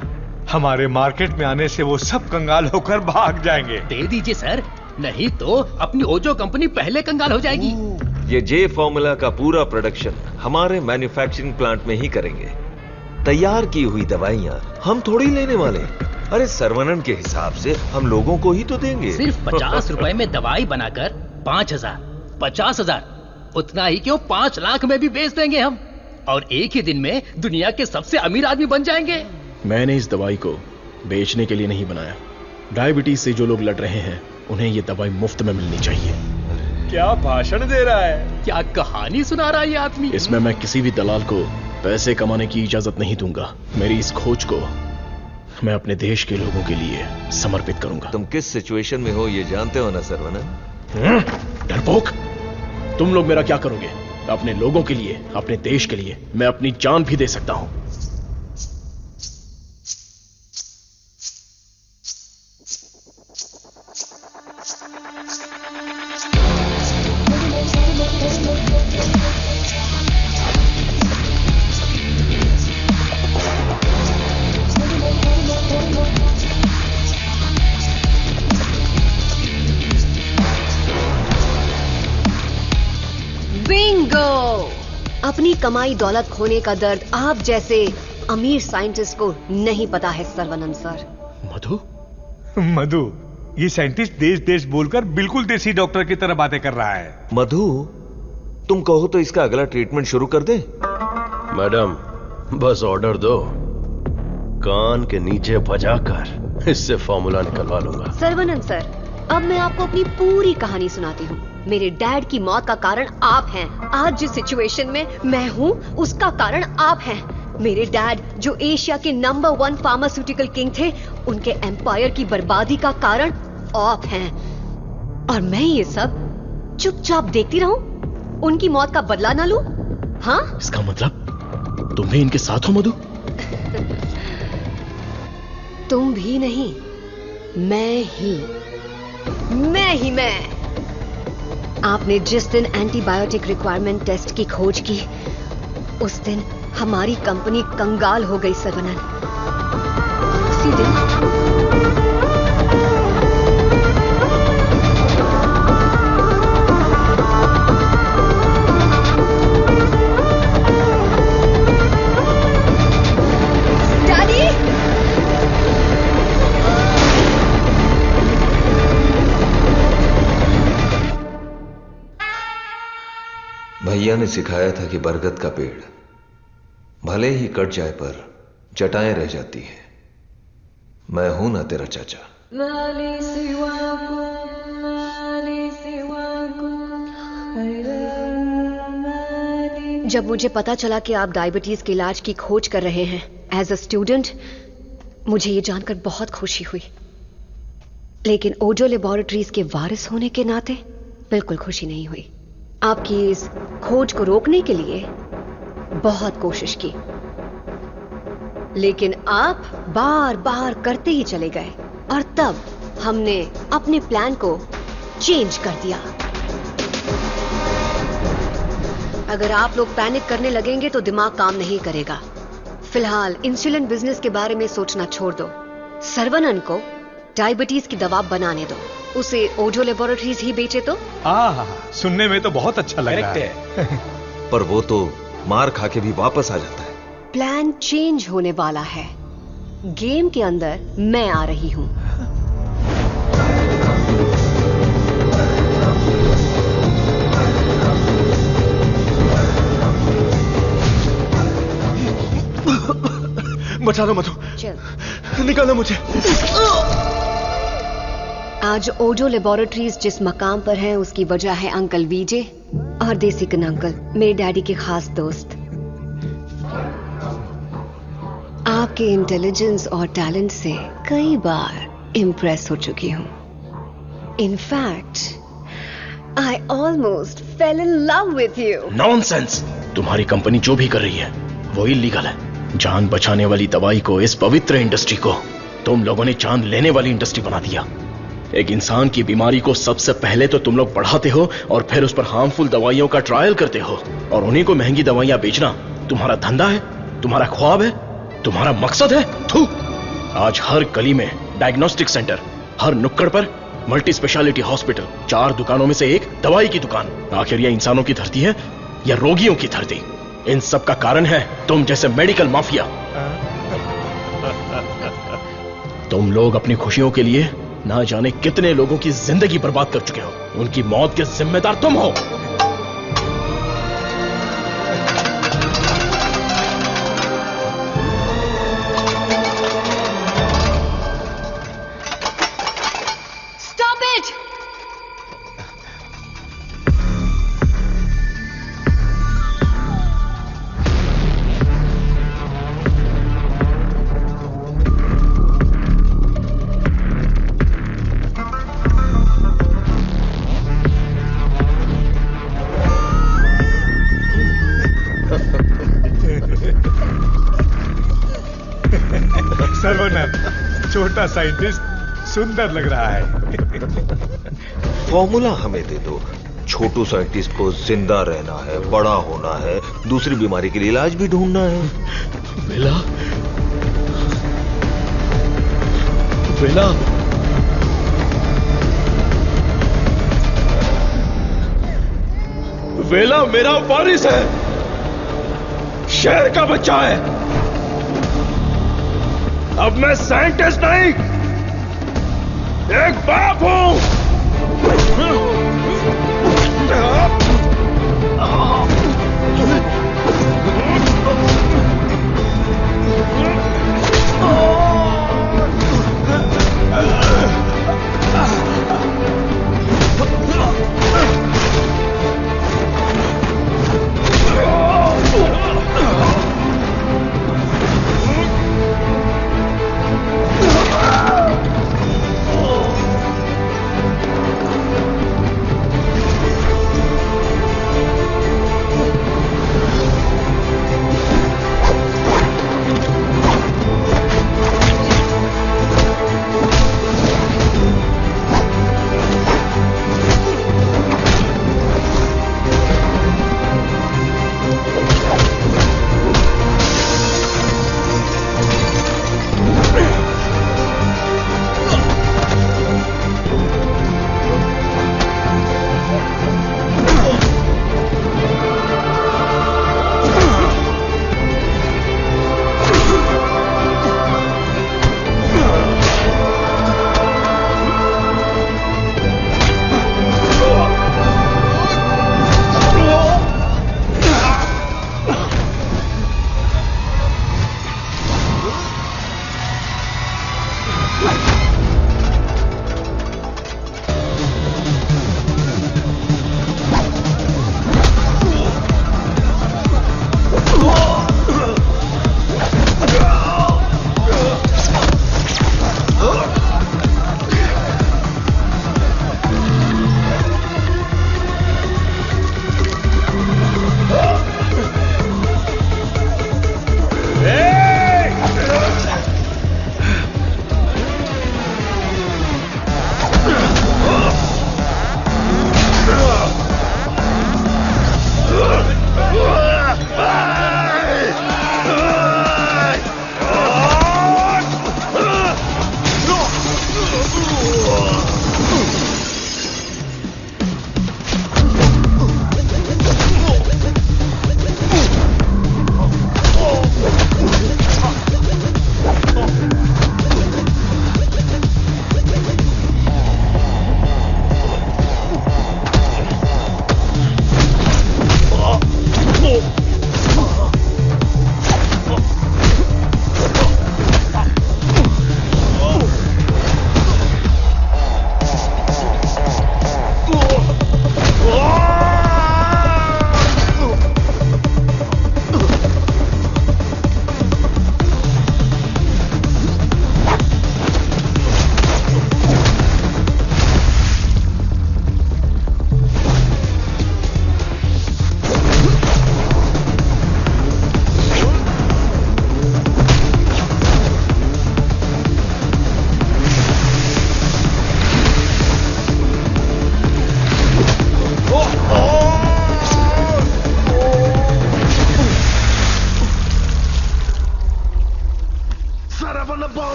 हमारे मार्केट में आने से वो सब कंगाल होकर भाग जाएंगे। दे दीजिए सर, नहीं तो अपनी ओजो कंपनी पहले कंगाल हो जाएगी। ये जे फॉर्मूला का पूरा प्रोडक्शन हमारे मैन्युफैक्चरिंग प्लांट में ही करेंगे। तैयार की हुई दवाइयां हम थोड़ी लेने वाले। अरे सर्वनन के हिसाब से हम लोगों को ही तो देंगे। सिर्फ 50 रुपए में दवाई बनाकर 5,000, 50,000, उतना ही क्यों 5 लाख में भी बेच देंगे हम, और एक ही दिन में दुनिया के सबसे अमीर आदमी बन जाएंगे। मैंने इस दवाई को बेचने के लिए नहीं बनाया। डायबिटीज से जो लोग लड़ रहे हैं, उन्हें ये दवाई मुफ्त में मिलनी चाहिए। क्या भाषण दे रहा है, क्या कहानी सुना रहा है ये आदमी। इसमें मैं किसी भी दलाल को पैसे कमाने की इजाजत नहीं दूंगा। मेरी इस खोज को मैं अपने देश के लोगों के लिए समर्पित करूंगा। तुम किस सिचुएशन में हो ये जानते हो ना सर्वनन? डरपोक, तुम लोग मेरा क्या करोगे? अपने लोगों के लिए, अपने देश के लिए मैं अपनी जान भी दे सकता हूं। बिंगो! अपनी कमाई दौलत खोने का दर्द आप जैसे अमीर साइंटिस्ट को नहीं पता है सर्वनंद सर। मधु? मधु, ये साइंटिस्ट देश देश बोलकर बिल्कुल देसी डॉक्टर की तरह बातें कर रहा है। मधु, तुम कहो तो इसका अगला ट्रीटमेंट शुरू कर दे। मैडम, बस ऑर्डर दो, कान के नीचे बजाकर इससे फॉर्मूला निकलवा लूंगा। सर्वनंद सर, अब मैं आपको अपनी पूरी कहानी सुनाती हूँ। मेरे डैड की मौत का कारण आप हैं। आज जिस सिचुएशन में मैं हूँ उसका कारण आप हैं। मेरे डैड जो एशिया के नंबर 1 फार्मास्यूटिकल किंग थे, उनके एम्पायर की बर्बादी का कारण आप हैं। और मैं ये सब चुपचाप देखती रहूं? उनकी मौत का बदला ना लूं? हाँ? इसका मतलब तुम भी इनके साथ हो मधु? तुम भी नहीं, मैं। आपने जिस दिन एंटीबायोटिक रिक्वायरमेंट टेस्ट की खोज की, उस दिन हमारी कंपनी कंगाल हो गई सर्वनंद। उसी दिन भैया ने सिखाया था कि बरगद का पेड़ भले ही कट जाए पर जटाएं रह जाती है। मैं हूं ना तेरा चाचा। जब मुझे पता चला कि आप डायबिटीज के इलाज की खोज कर रहे हैं एज अ स्टूडेंट, मुझे ये जानकर बहुत खुशी हुई। लेकिन ओजो लेबोरेटरीज के वारिस होने के नाते बिल्कुल खुशी नहीं हुई। आपकी इस खोज को रोकने के लिए बहुत कोशिश की, लेकिन आप बार बार करते ही चले गए। और तब हमने अपने प्लान को चेंज कर दिया। अगर आप लोग पैनिक करने लगेंगे तो दिमाग काम नहीं करेगा। फिलहाल इंसुलिन बिजनेस के बारे में सोचना छोड़ दो। सर्वनंद को डायबिटीज की दवा बनाने दो, उसे ओजो लेबोरेटरीज ही बेचे तो। सुनने में तो बहुत अच्छा लग रहा है। पर वो तो मार खा के भी वापस आ जाता है। प्लान चेंज होने वाला है। गेम के अंदर मैं आ रही हूं। बचा लो मधु, निकालो मुझे। आज ओजो लेबोरेटरीज जिस मकाम पर है उसकी वजह है अंकल विजय और देसिकन अंकल, मेरे डैडी के खास दोस्त। आपके इंटेलिजेंस और टैलेंट से कई बार इम्प्रेस हो चुकी हूं। In fact I almost fail in love with you. Nonsense! तुम्हारी कंपनी जो भी कर रही है वो इलीगल है। जान बचाने वाली दवाई को, इस पवित्र इंडस्ट्री को तुम लोगों ने जान लेने वाली इंडस्ट्री बना दिया। एक इंसान की बीमारी को सबसे पहले तो तुम लोग बढ़ाते हो और फिर उस पर हार्मफुल दवाइयों का ट्रायल करते हो, और उन्हीं को महंगी दवाइयां बेचना तुम्हारा धंधा है, तुम्हारा ख्वाब है, तुम्हारा मकसद है। थू! आज हर गली में डायग्नोस्टिक सेंटर, हर नुक्कड़ पर मल्टी स्पेशलिटी हॉस्पिटल, 4 दुकानों में से एक दवाई की दुकान। आखिर यह इंसानों की धरती है या रोगियों की धरती? इन सब का कारण है तुम जैसे मेडिकल माफिया। तुम लोग अपनी खुशियों के लिए ना जाने कितने लोगों की जिंदगी बर्बाद कर चुके हो। उनकी मौत के जिम्मेदार तुम हो। Stop it! सर्वनंद, छोटा साइंटिस्ट सुंदर लग रहा है। फॉर्मूला हमें दे दो। छोटू साइंटिस्ट को जिंदा रहना है, बड़ा होना है, दूसरी बीमारी के लिए इलाज भी ढूंढना है। बेला, बेला, बेला मेरा वारिस है, शेर का बच्चा है। अब मैं साइंटिस्ट नहीं, एक बाप हूं।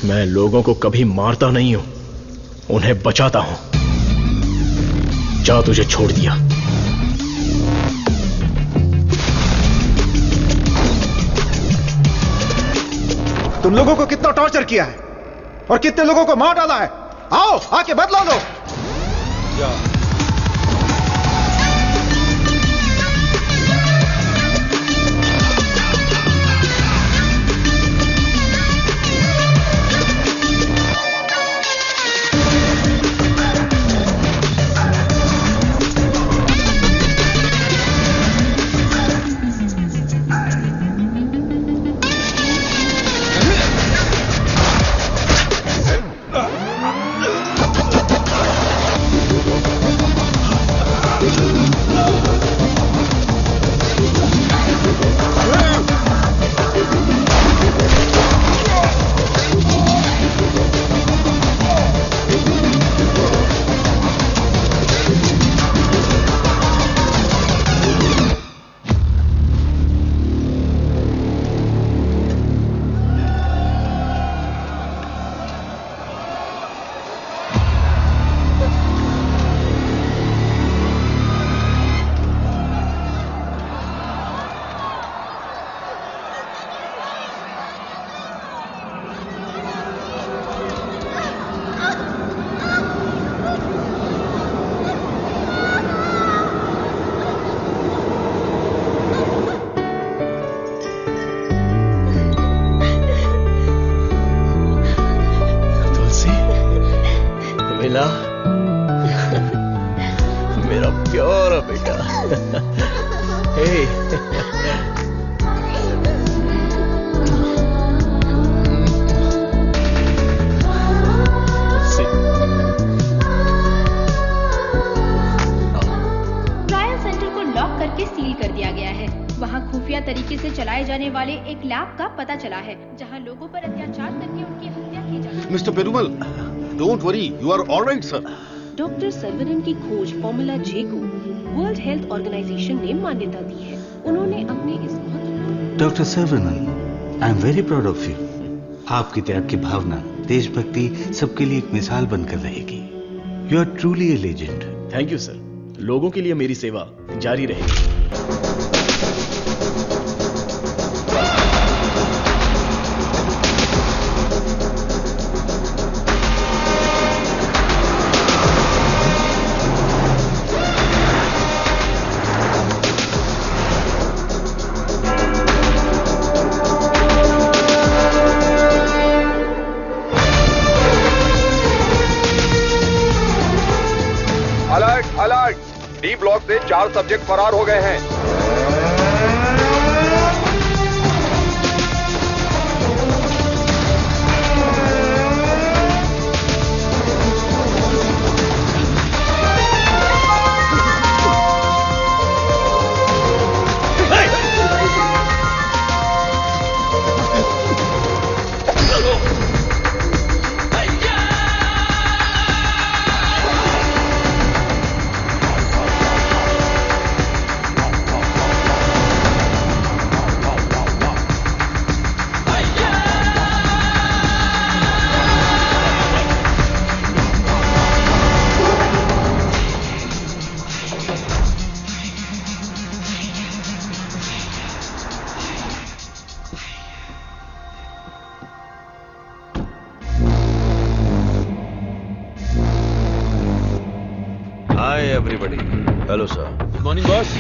मैं लोगों को कभी मारता नहीं हूं, उन्हें बचाता हूं। जा, तुझे छोड़ दिया। तुम लोगों को कितना टॉर्चर किया है, और कितने लोगों को मार डाला है। आओ आके बदला लो। मेरा प्यारा बेटा। ट्रायल सेंटर को लॉक करके सील कर दिया गया है। वहाँ खुफिया तरीके से चलाए जाने वाले एक लैब का पता चला है जहाँ लोगों पर अत्याचार करके उनकी हत्या की जाती है। Mister Perumal, don't worry, you are alright sir. Doctor Saravanan की खोज फॉर्मूला जे को वर्ल्ड हेल्थ ऑर्गेनाइजेशन ने मान्यता दी है। उन्होंने अपने इस doctor Saravanan, I am very proud of you. आपकी त्याग की भावना, देशभक्ति सबके लिए एक मिसाल बनकर रहेगी। You are truly a legend. Thank you sir. लोगों के लिए मेरी सेवा जारी रहेगी। डी ब्लॉक से 4 सब्जेक्ट फरार हो गए हैं। everybody. Hello, sir. Good morning, boss.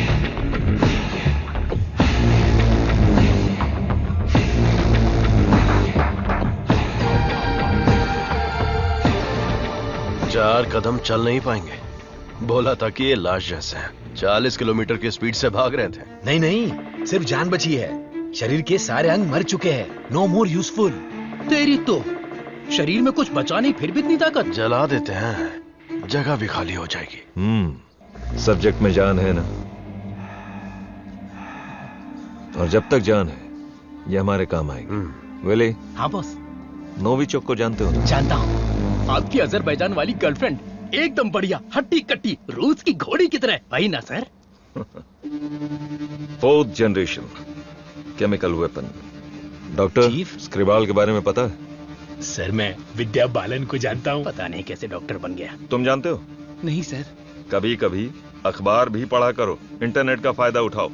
चार कदम चल नहीं पाएंगे। बोला था कि ये लाश जैसे हैं। 40 किलोमीटर की स्पीड से भाग रहे थे। नहीं नहीं, सिर्फ जान बची है। शरीर के सारे अंग मर चुके हैं। No more useful. तेरी तो शरीर में कुछ बचा नहीं, फिर भी इतनी ताकत। जला देते हैं, जगह भी खाली हो जाएगी। सब्जेक्ट में जान है ना, और जब तक जान है ये हमारे काम आएगी। वेले। हाँ बॉस। नोविचोक को जानते हो? जानता हूँ। आपकी अजरबैजान वाली गर्लफ्रेंड एकदम बढ़िया, हट्टी कट्टी, रूस की घोड़ी की तरह। वही ना sir? 4th generation chemical weapon. Doctor Skripal के बारे में पता है? सर मैं विद्या बालन को जानता हूँ। पता नहीं कैसे डॉक्टर बन गया। तुम जानते हो? नहीं सर। कभी कभी अखबार भी पढ़ा करो, इंटरनेट का फायदा उठाओ।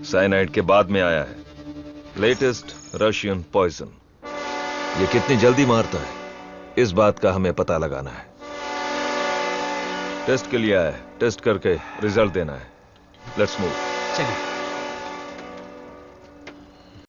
साइनाइड के बाद में आया है लेटेस्ट रशियन पॉइजन। ये कितनी जल्दी मारता है, इस बात का हमें पता लगाना है। टेस्ट के लिए आया है, टेस्ट करके रिजल्ट देना है। Let's move. चलिए।